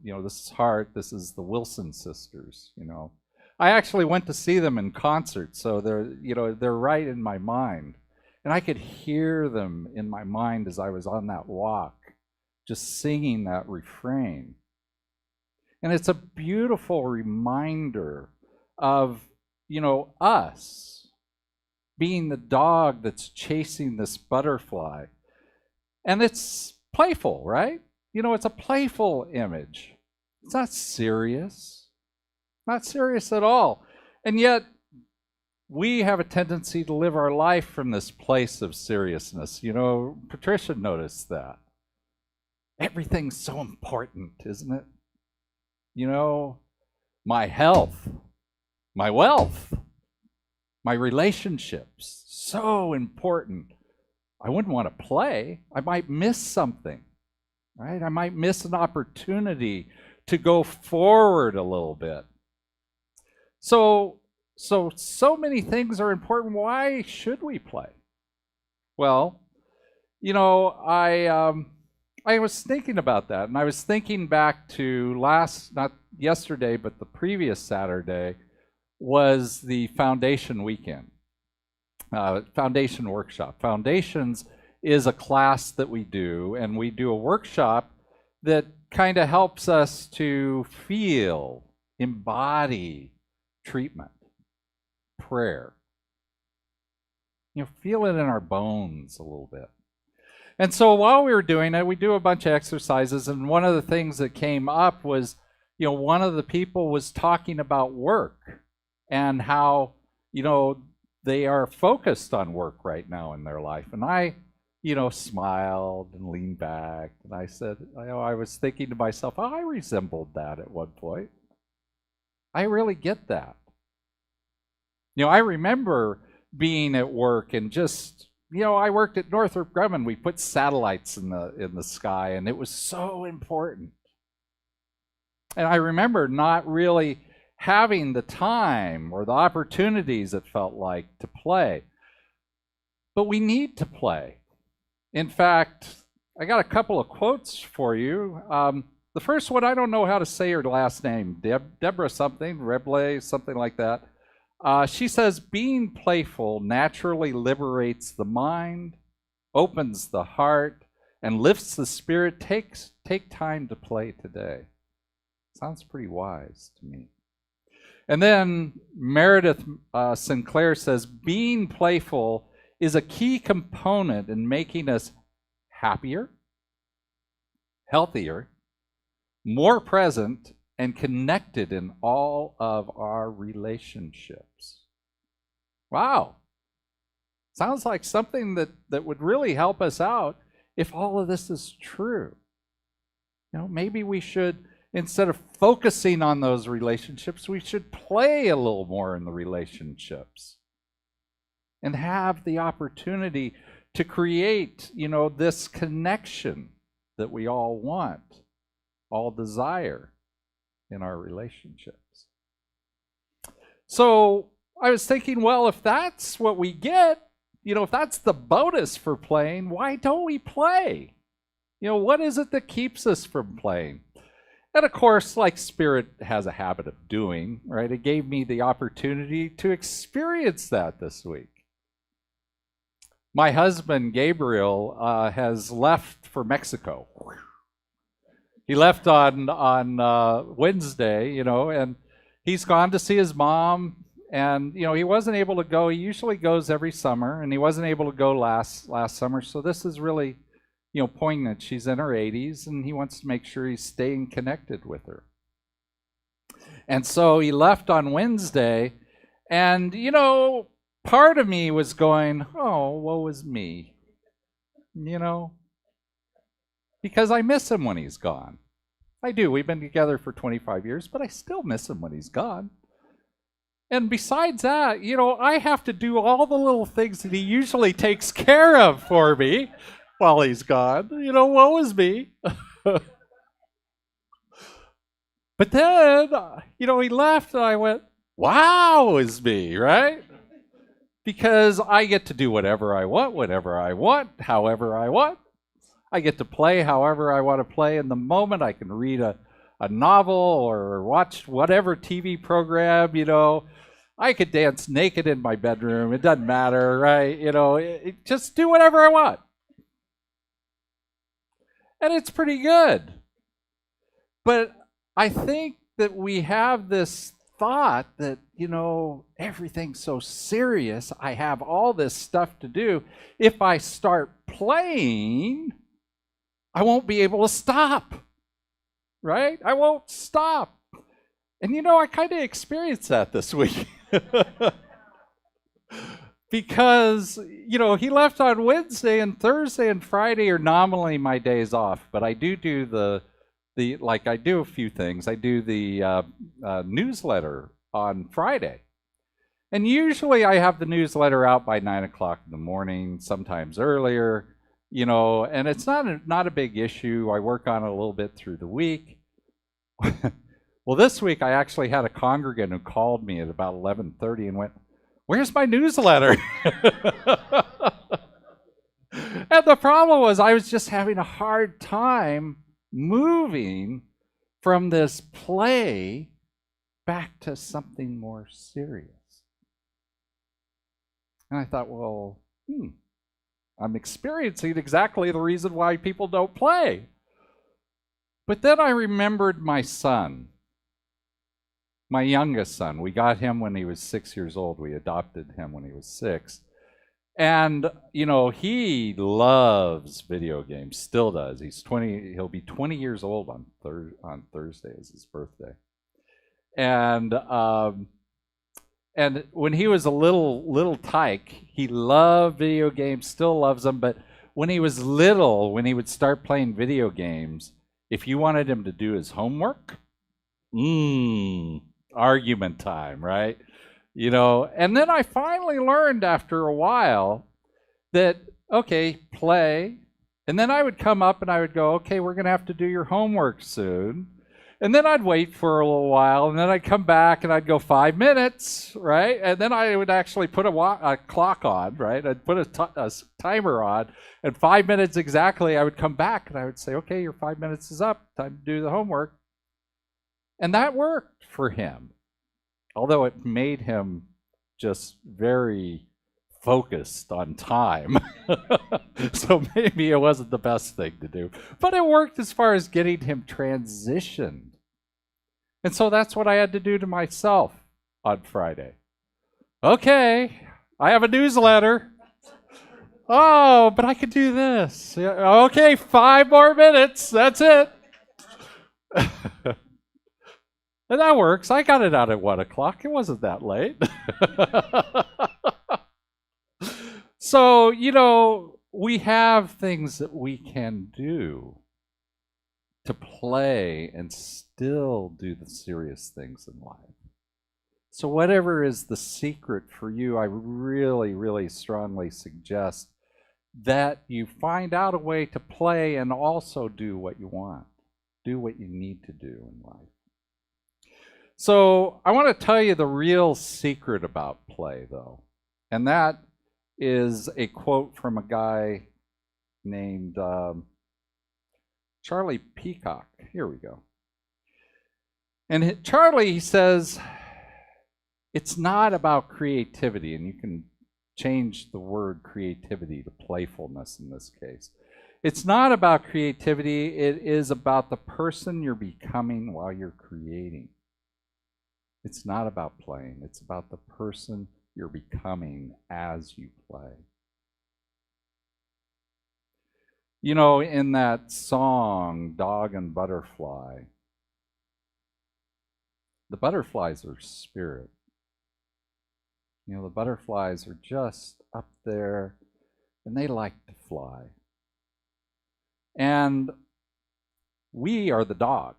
This is Heart. This is the Wilson sisters. You know, I actually went to see them in concert, so they're right in my mind, and I could hear them in my mind as I was on that walk, just singing that refrain. And it's a beautiful reminder of, you know, us being the dog that's chasing this butterfly, and it's playful, right? You know, it's a playful image. It's not serious. Not serious at all. And yet, we have a tendency to live our life from this place of seriousness. You know, Patricia noticed that. Everything's so important, isn't it? You know, my health, my wealth, My relationships, so important. I wouldn't want to play. I might miss something, right? I might miss an opportunity to go forward a little bit. So many things are important. Why should we play? Well, I was thinking about that, and I was thinking back to not yesterday, but the previous Saturday was the Foundation Weekend, Foundation Workshop. Foundations is a class that we do, and we do a workshop that kind of helps us to feel, embody treatment, prayer. Feel it in our bones a little bit. And so while we were doing it, we do a bunch of exercises, and one of the things that came up was, one of the people was talking about work and how, they are focused on work right now in their life. And I, smiled and leaned back, and I said, I was thinking to myself, I resembled that at one point. I really get that. I remember being at work and just, I worked at Northrop Grumman. We put satellites in the sky, and it was so important. And I remember not really having the time or the opportunities, it felt like, to play. But we need to play. In fact, I got a couple of quotes for you. The first one, I don't know how to say her last name. Deborah something, Reble, something like that. She says, being playful naturally liberates the mind, opens the heart, and lifts the spirit. Take time to play today. Sounds pretty wise to me. And then Meredith Sinclair says, being playful is a key component in making us happier, healthier, more present, and connected in all of our relationships. Wow. Sounds like something that would really help us out if all of this is true. Maybe we should, instead of focusing on those relationships, we should play a little more in the relationships and have the opportunity to create, this connection that we all want, all desire in our relationships. So I was thinking, well, if that's what we get, if that's the bonus for playing, why don't we play? What is it that keeps us from playing? And of course, like Spirit has a habit of doing, right? It gave me the opportunity to experience that this week. My husband, Gabriel, has left for Mexico. He left on Wednesday, and he's gone to see his mom. And, he wasn't able to go. He usually goes every summer, and he wasn't able to go last summer. So this is really, poignant. She's in her 80s, and he wants to make sure he's staying connected with her. And so he left on Wednesday, and, part of me was going, oh, woe is me, because I miss him when he's gone. I do. We've been together for 25 years, but I still miss him when he's gone. And besides that, I have to do all the little things that he usually takes care of for me while he's gone. Woe is me. But then, he left, and I went, wow is me, right? Because I get to do whatever I want, whenever I want, however I want. I get to play however I want to play in the moment. I can read a novel or watch whatever TV program, I could dance naked in my bedroom. It doesn't matter, right? Just do whatever I want. And it's pretty good. But I think that we have this thought that, everything's so serious. I have all this stuff to do. If I start playing, I won't be able to stop, right? I won't stop. And I kind of experienced that this week. Because, he left on Wednesday, and Thursday and Friday are nominally my days off. But I do I do a few things. I do the newsletter on Friday. And usually I have the newsletter out by 9 o'clock in the morning, sometimes earlier, and it's not a big issue. I work on it a little bit through the week. Well, this week I actually had a congregant who called me at about 11:30 and went, "Where's my newsletter?" And the problem was I was just having a hard time moving from this play back to something more serious. And I thought, well, I'm experiencing exactly the reason why people don't play. But then I remembered my son, my youngest son. We got him when he was 6 years old. We adopted him when he was 6. And, he loves video games, still does. He's 20, he'll be 20 years old on Thursday is his birthday. And when he was a little tyke, he loved video games, still loves them, but when he was little, when he would start playing video games, if you wanted him to do his homework, argument time, right? And then I finally learned after a while that, okay, play. And then I would come up and I would go, okay, we're going to have to do your homework soon. And then I'd wait for a little while, and then I'd come back and I'd go 5 minutes, right? And then I would actually put a clock on, right? I'd put a timer on, and 5 minutes exactly, I would come back and I would say, okay, your 5 minutes is up, time to do the homework. And that worked for him. Although it made him just very focused on time. So maybe it wasn't the best thing to do. But it worked as far as getting him transitioned. And so that's what I had to do to myself on Friday. Okay, I have a newsletter. Oh, but I could do this. Okay, 5 more minutes. That's it. And that works. I got it out at 1 o'clock. It wasn't that late. So, we have things that we can do to play and still do the serious things in life. So whatever is the secret for you, I really, really strongly suggest that you find out a way to play and also do what you want. Do what you need to do in life. So I want to tell you the real secret about play, though. And that is a quote from a guy named Charlie Peacock. Here we go. And Charlie says, it's not about creativity, and you can change the word creativity to playfulness in this case. It's not about creativity, it is about the person you're becoming while you're creating. It's not about playing, it's about the person you're becoming as you play. In that song, Dog and Butterfly, the butterflies are spirit. The butterflies are just up there and they like to fly. And we are the dog,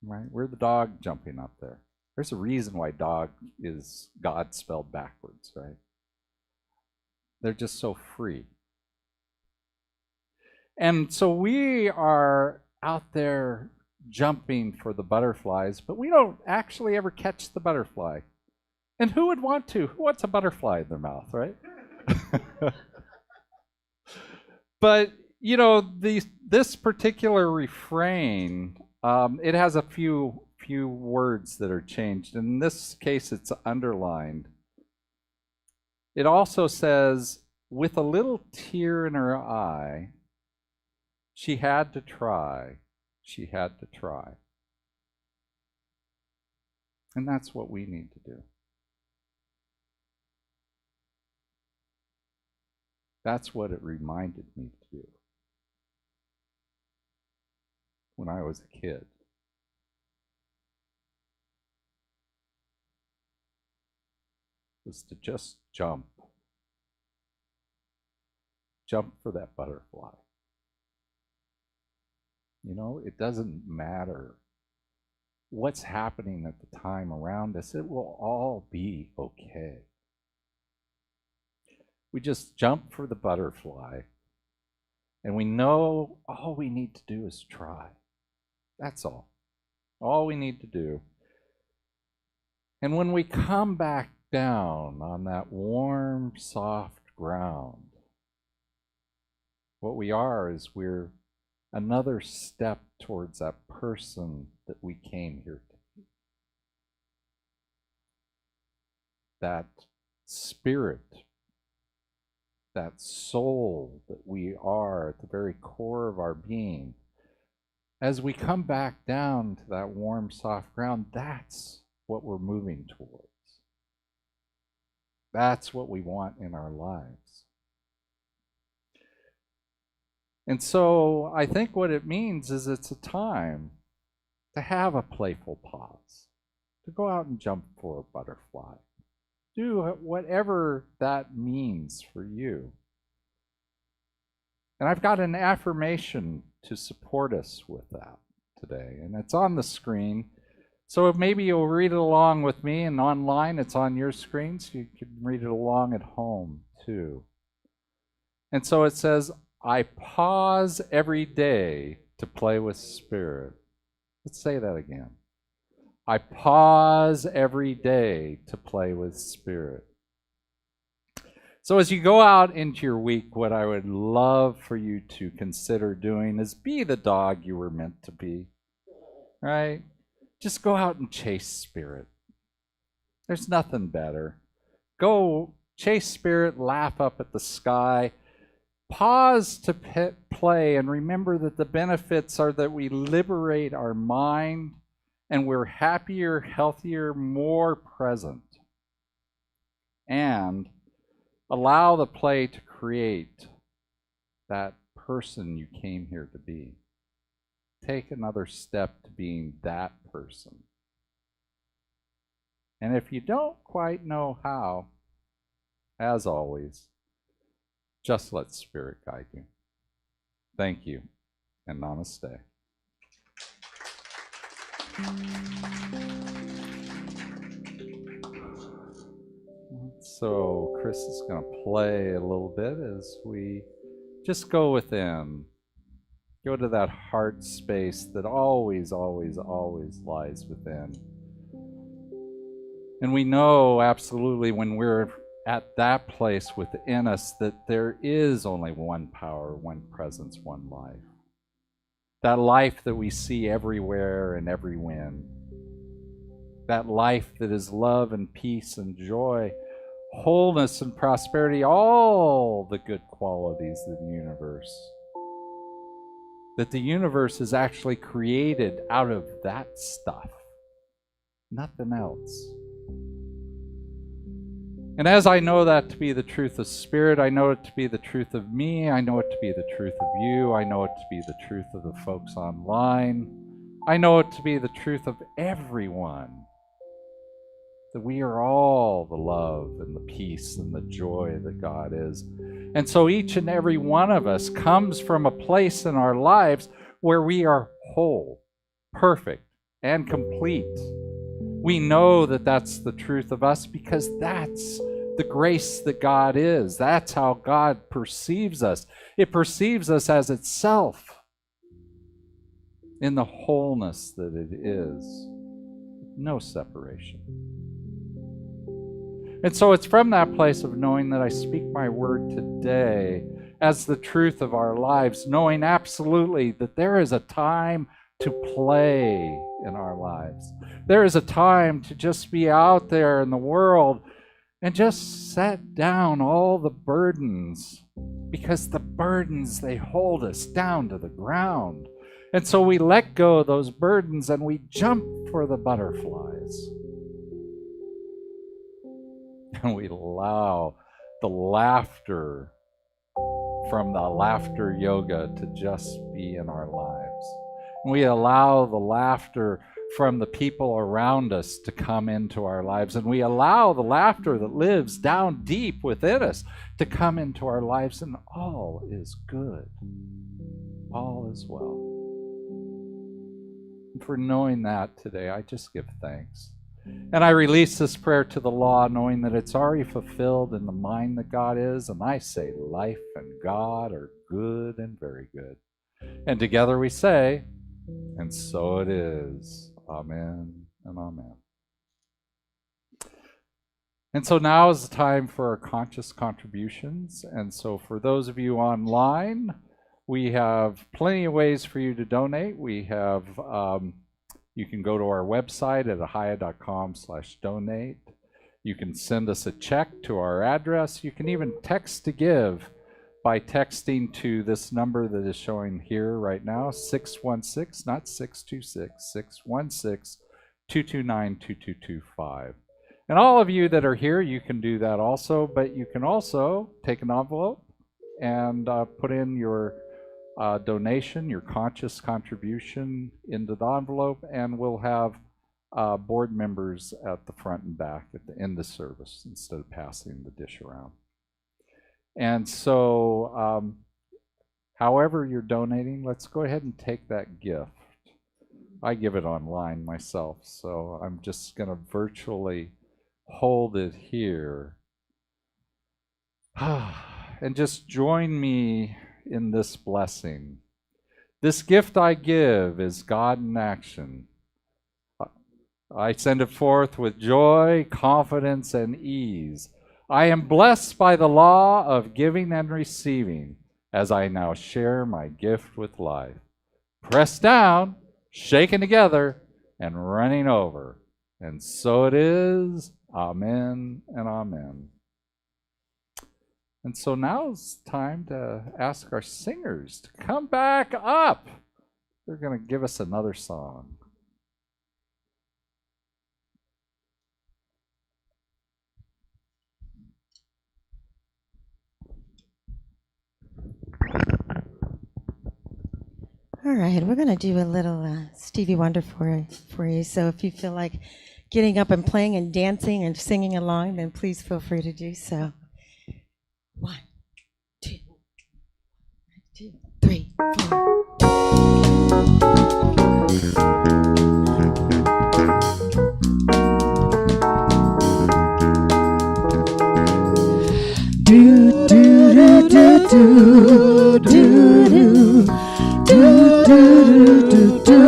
right? We're the dog jumping up there. There's a reason why dog is God spelled backwards, right? They're just so free. And so we are out there jumping for the butterflies, but we don't actually ever catch the butterfly. And who would want to? Who wants a butterfly in their mouth, right? But, this particular refrain, it has a few words that are changed. In this case, it's underlined. It also says, with a little tear in her eye, she had to try. She had to try. And that's what we need to do. That's what it reminded me to do when I was a kid. Was to just jump. Jump for that butterfly. It doesn't matter what's happening at the time around us, it will all be okay. We just jump for the butterfly, and we know all we need to do is try. That's all. All we need to do. And when we come back down on that warm, soft ground, what we are is we're another step towards that person that we came here to be. That spirit, that soul that we are at the very core of our being. As we come back down to that warm, soft ground, that's what we're moving towards. That's what we want in our lives. And so I think what it means is it's a time to have a playful pause, to go out and jump for a butterfly. Do whatever that means for you. And I've got an affirmation to support us with that today, and it's on the screen. So maybe you'll read it along with me, and online it's on your screen, so you can read it along at home too. And so it says, I pause every day to play with Spirit. Let's say that again. I pause every day to play with Spirit. So as you go out into your week, what I would love for you to consider doing is be the dog you were meant to be, right? Just go out and chase Spirit. There's nothing better. Go chase Spirit, laugh up at the sky, pause to play, and remember that the benefits are that we liberate our mind and we're happier, healthier, more present. And allow the play to create that person you came here to be. Take another step to being that person. And if you don't quite know how, as always, just let Spirit guide you. Thank you, and namaste. So Chris is going to play a little bit as we just go within. Go to that heart space that always, always, always lies within. And we know absolutely when we're at that place within us that there is only one power, one presence, one life. That life that we see everywhere and every when. That life that is love and peace and joy, wholeness and prosperity, all the good qualities of the universe. That the universe is actually created out of that stuff, nothing else. And as I know that to be the truth of Spirit, I know it to be the truth of me, I know it to be the truth of you, I know it to be the truth of the folks online, I know it to be the truth of everyone. That we are all the love and the peace and the joy that God is. And so each and every one of us comes from a place in our lives where we are whole, perfect, and complete. We know that that's the truth of us because that's the grace that God is. That's how God perceives us. It perceives us as itself in the wholeness that it is. No separation. And so it's from that place of knowing that I speak my word today as the truth of our lives, knowing absolutely that there is a time to play in our lives. There is a time to just be out there in the world and just set down all the burdens, because the burdens, they hold us down to the ground. And so we let go of those burdens and we jump for the butterflies. And we allow the laughter from the laughter yoga to just be in our lives. And we allow the laughter from the people around us to come into our lives. And we allow the laughter that lives down deep within us to come into our lives. And all is good. All is well. For knowing that today, I just give thanks. And I release this prayer to the law, knowing that it's already fulfilled in the mind that God is. And I say life and God are good and very good. And together we say, and so it is. Amen and amen. And so now is the time for our conscious contributions. And so for those of you online, we have plenty of ways for you to donate. We have, you can go to our website at ahiah.com/donate. You can send us a check to our address. You can even text to give by texting to this number that is showing here right now, 616, not 626, 616-229-2225. And all of you that are here, you can do that also, but you can also take an envelope and put in your donation, your conscious contribution into the envelope, and we'll have board members at the front and back at the end of service instead of passing the dish around. And so, however you're donating, let's go ahead and take that gift. I give it online myself, so I'm just going to virtually hold it here. And just join me in this blessing. This gift I give is God in action. I send it forth with joy, confidence, and ease. I am blessed by the law of giving and receiving as I now share my gift with life. Pressed down, shaken together, and running over. And so it is. Amen and amen. And so now it's time to ask our singers to come back up. They're going to give us another song. All right, we're going to do a little Stevie Wonder for you. So if you feel like getting up and playing and dancing and singing along, then please feel free to do so. 1, 2, 3, 4. Do do do do do do do do do do.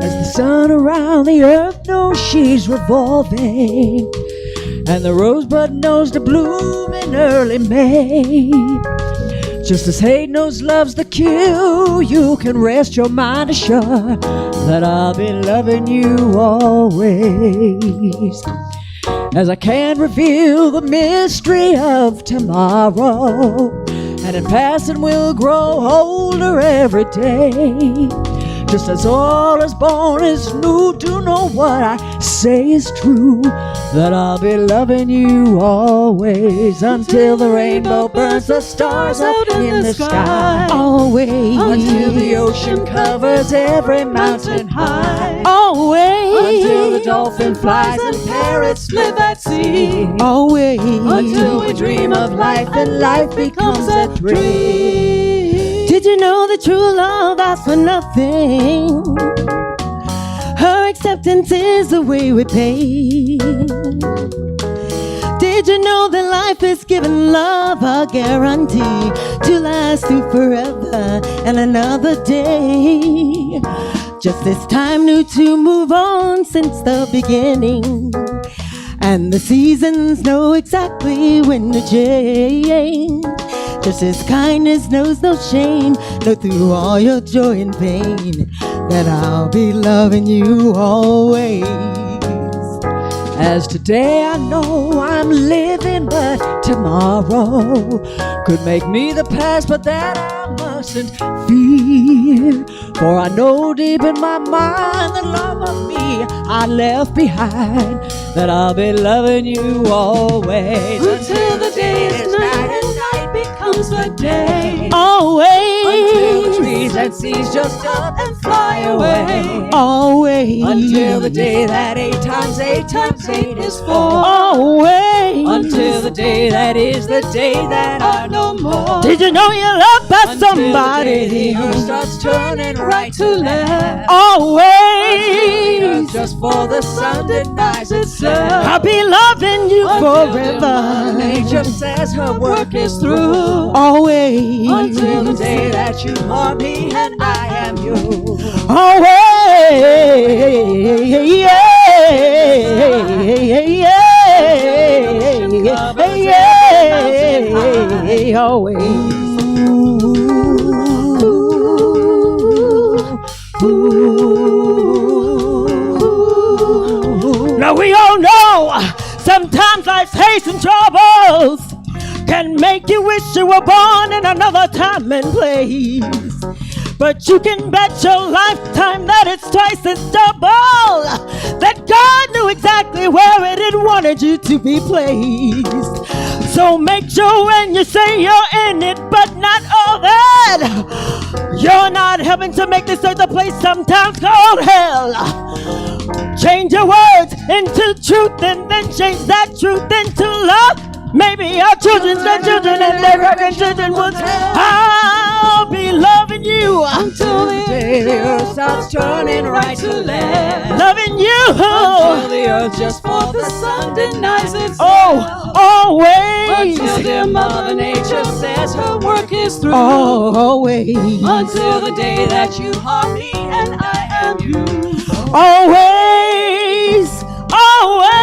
As the sun around the earth knows she's revolving, and the rosebud knows to bloom in early May. Just as hate knows love's the cue, you can rest your mind assured that I'll be loving you always. As I can't reveal the mystery of tomorrow, and in passing we'll grow older every day. Just as all is born is new, to know what I say is true, that I'll be loving you always, until the rainbow burns the stars up in the sky. Always. Until the ocean covers every mountain high. Always. Until the dolphin flies and parrots live at sea. Always. Until we dream of life and life becomes a dream. Did you know that true love asks for nothing? Her acceptance is the way we pay. Did you know that life is giving love a guarantee to last through forever and another day? Just this time knew to move on since the beginning, and the seasons know exactly when to change. Just as kindness knows no shame, know through all your joy and pain, that I'll be loving you always. As today I know I'm living, but tomorrow could make me the past, but that I mustn't fear. For I know deep in my mind that love of me I left behind, that I'll be loving you always, until the day is night and night becomes the day. Always. Until the trees and seas just up and fly away. Always. Until the day that 8 times 8 times 8 is 4. Always. Until the day that is the day that are no more. Did you know you're loved by Until somebody? the day the earth starts turning right to left. Always. Until the earth just for the sun denies itself. I'll be loving you Until forever. nature says her work is through. Always. Until the day that you are me and I am you. Always. Always. Now we all know sometimes life's haste and troubles can make you wish you were born in another time and place. But you can bet your lifetime that it's twice as double, that God knew exactly where it had wanted you to be placed. So make sure when you say you're in it, but not all that, you're not helping to make this earth a place sometimes called hell. Change your words into truth and then change that truth into love. Maybe our children's grandchildren and their grandchildren will tell. I'll be loving you Until the day the earth starts turning right to left. loving you. Until the earth just for the sun denies itself. Oh, always. Until dear Mother Nature says her work is through. Always. Until the day that you are me and I am you. Always. Always.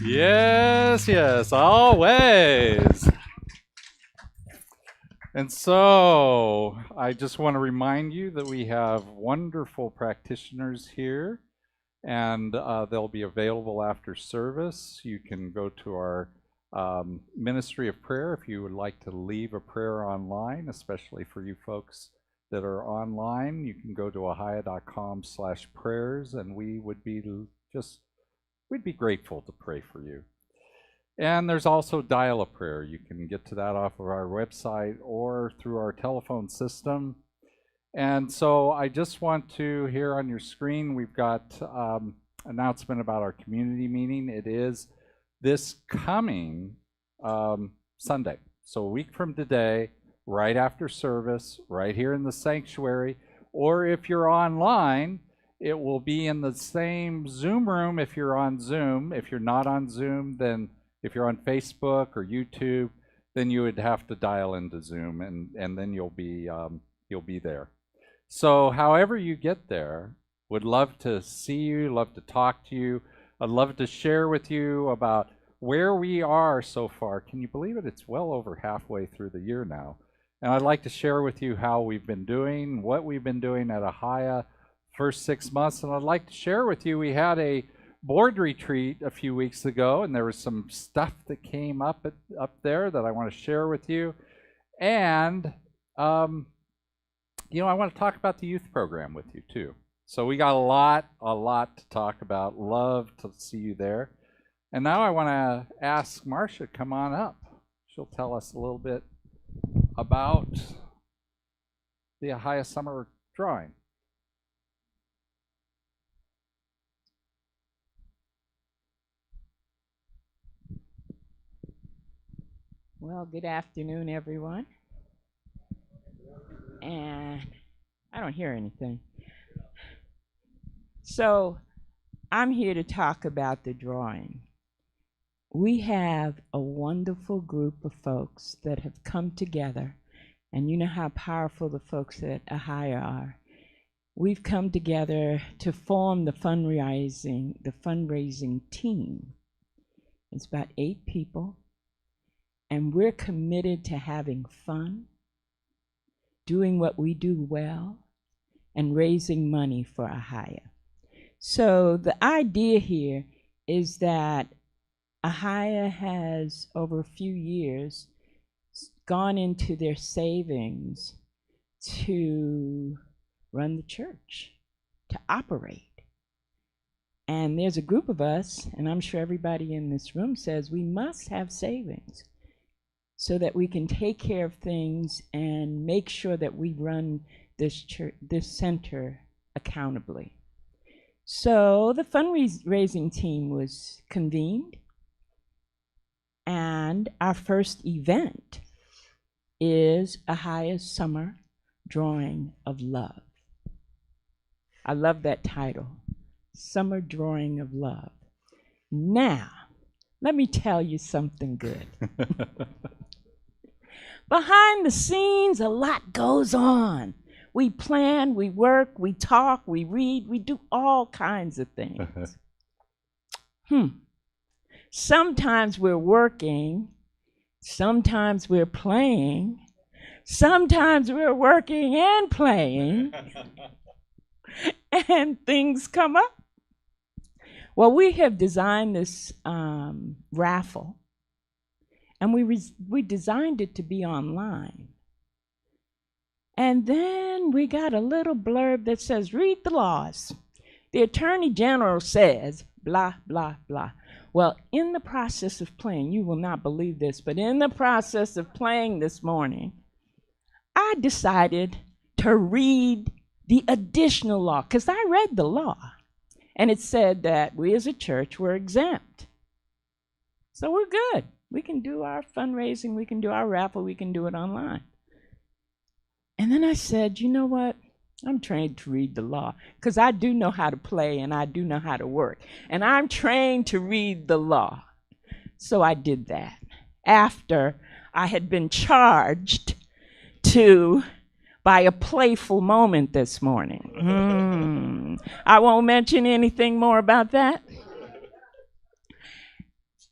Yes, yes, always. And so I just want to remind you that we have wonderful practitioners here, and they'll be available after service. You can go to our Ministry of Prayer if you would like to leave a prayer online, especially for you folks that are online. You can go to ahiah.com/prayers, and we would be we'd be grateful to pray for you. And there's also Dial-A-Prayer. You can get to that off of our website or through our telephone system. And so I just want to, here on your screen, we've got announcement about our community meeting. It is this coming Sunday. So a week from today, right after service, right here in the sanctuary. Or if you're online, it will be in the same Zoom room if you're on Zoom. If you're not on Zoom, then if you're on Facebook or YouTube, then you would have to dial into Zoom, and then you'll be there. So however you get there, would love to see you, love to talk to you. I'd love to share with you about where we are so far. Can you believe it? It's well over halfway through the year now. And I'd like to share with you how we've been doing, what we've been doing at Ahiah first 6 months. And I'd like to share with you, we had a board retreat a few weeks ago, and there was some stuff that came up there that I want to share with you. And you know, I want to talk about the youth program with you too. So we got a lot to talk about. Love to see you there. And now I want to ask Marcia, come on up. She'll tell us a little bit about the Ahiah Summer Drawing. Well, good afternoon, everyone. And I don't hear anything. So I'm here to talk about the drawing. We have a wonderful group of folks that have come together, and you know how powerful the folks at Ahiah are. We've come together to form the fundraising team. It's about 8 people. And we're committed to having fun, doing what we do well, and raising money for Ahiah. So the idea here is that Ahiah has, over a few years, gone into their savings to run the church, to operate. And there's a group of us, and I'm sure everybody in this room says we must have savings so that we can take care of things and make sure that we run this church, this center accountably. So the fundraising team was convened, and our first event is Ahiah Summer Drawing of Love. I love that title, Summer Drawing of Love. Now, let me tell you something good. Behind the scenes, a lot goes on. We plan, we work, we talk, we read, we do all kinds of things. Sometimes we're working, sometimes we're playing, sometimes we're working and playing, and things come up. Well, we have designed this raffle, and we designed it to be online. And then we got a little blurb that says, read the laws. The Attorney General says, blah, blah, blah. Well, in the process of playing, you will not believe this, but in the process of playing this morning, I decided to read the additional law, because I read the law, and it said that we as a church were exempt. So we're good. We can do our fundraising, we can do our raffle, we can do it online. And then I said, you know what? I'm trained to read the law, because I do know how to play and I do know how to work. And I'm trained to read the law. So I did that after I had been charged by a playful moment this morning. I won't mention anything more about that.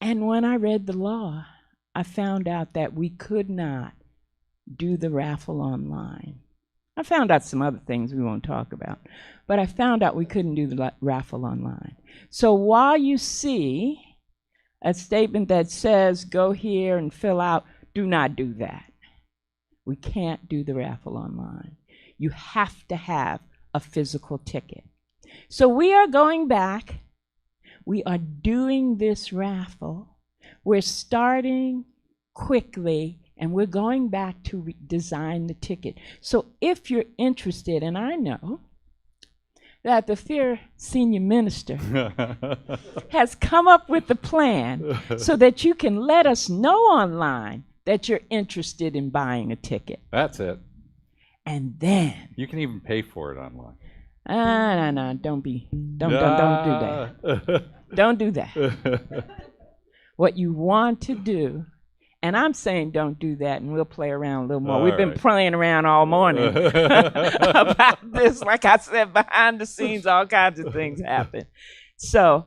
And when I read the law, I found out that we could not do the raffle online. I found out some other things we won't talk about, but I found out we couldn't do the raffle online. So while you see a statement that says go here and fill out, do not do that. We can't do the raffle online. You have to have a physical ticket. So we are going back. We are doing this raffle. We're starting quickly, and we're going back to design the ticket. So if you're interested, and I know that the fair senior minister has come up with a plan so that you can let us know online that you're interested in buying a ticket. That's it. And then You can even pay for it online. no, don't do that. Don't do that. What you want to do, and I'm saying don't do that, and we'll play around a little more. We've been playing around all morning about this. Like I said, behind the scenes, all kinds of things happen. So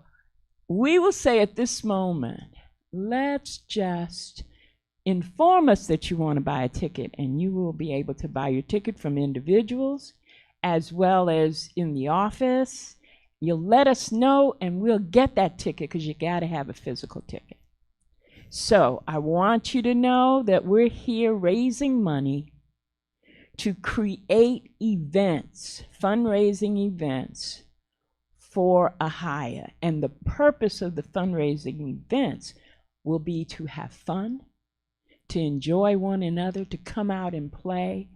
we will say at this moment, let's just inform us that you want to buy a ticket, and you will be able to buy your ticket from individuals as well as in the office. You'll let us know, and we'll get that ticket, because you got to have a physical ticket. So I want you to know that we're here raising money to create events, fundraising events for Ahiah. And the purpose of the fundraising events will be to have fun, to enjoy one another, to come out and play,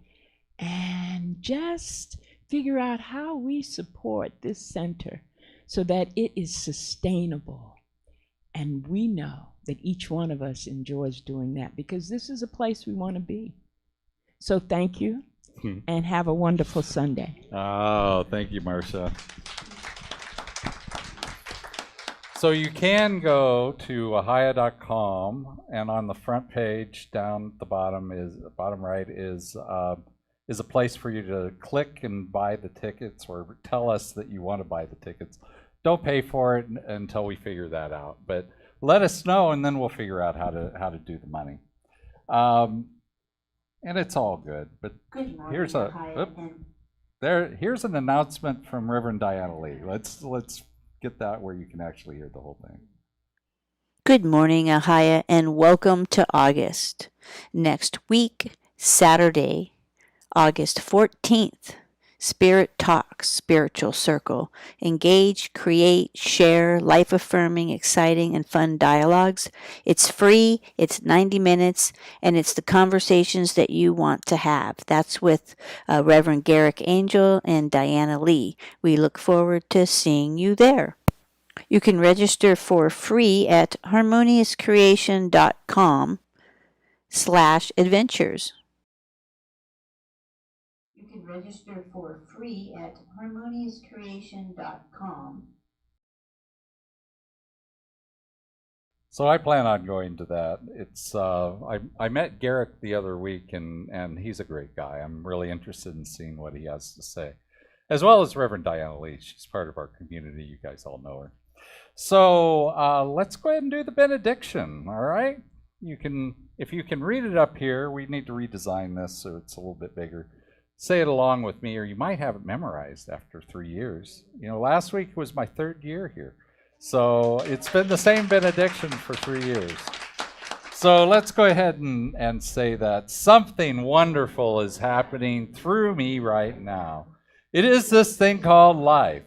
and just figure out how we support this center so that it is sustainable. And we know that each one of us enjoys doing that, because this is a place we want to be. So thank you, and have a wonderful Sunday. Oh, thank you, Marcia. So you can go to ahiah.com, and on the front page down at the bottom right is a place for you to click and buy the tickets, or tell us that you want to buy the tickets. Don't pay for it until we figure that out, but let us know, and then we'll figure out how to do the money. And it's all good. But here's here's an announcement from Reverend Diana Lee. Let's get that where you can actually hear the whole thing. Good morning, Ahiah, and welcome to August. Next week, Saturday, August 14th, Spirit Talks Spiritual Circle. Engage, create, share life-affirming, exciting, and fun dialogues. It's free, it's 90 minutes, and it's the conversations that you want to have. That's with Reverend Garrick Angel and Diana Lee. We look forward to seeing you there. You can register for free at harmoniouscreation.com/adventures. You can register for free at harmoniouscreation.com. So I plan on going to that. It's I met Garrick the other week, and he's a great guy. I'm really interested in seeing what he has to say, as well as Reverend Diana Lee. She's part of our community. You guys all know her. So let's go ahead and do the benediction. All right. You can, if you can read it up here. We need to redesign this so it's a little bit bigger. Say it along with me, or you might have it memorized after 3 years. You know, last week was my 3rd year here. So it's been the same benediction for 3 years. So let's go ahead and say that something wonderful is happening through me right now. It is this thing called life.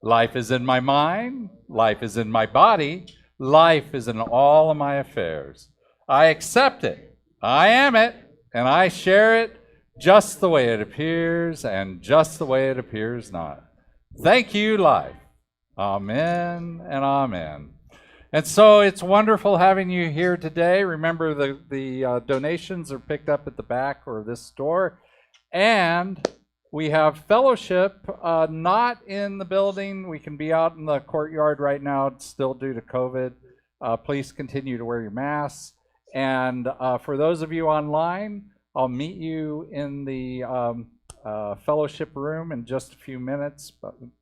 Life is in my mind. Life is in my body. Life is in all of my affairs. I accept it. I am it. And I share it just the way it appears and just the way it appears not. Thank you, life. Amen and amen. And so it's wonderful having you here today. Remember, the donations are picked up at the back or this door. And we have fellowship not in the building. We can be out in the courtyard right now. It's still due to COVID. Please continue to wear your masks. And for those of you online, I'll meet you in the fellowship room in just a few minutes,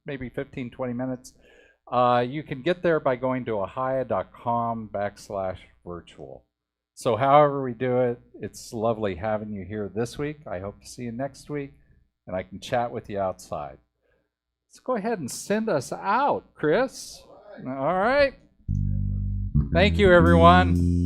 maybe 15, 20 minutes. You can get there by going to ahiah.com/virtual. So however we do it, it's lovely having you here this week. I hope to see you next week, and I can chat with you outside. Let's go ahead and send us out, Chris. All right. Thank you, everyone.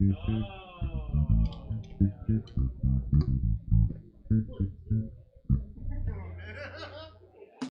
Mm-hmm.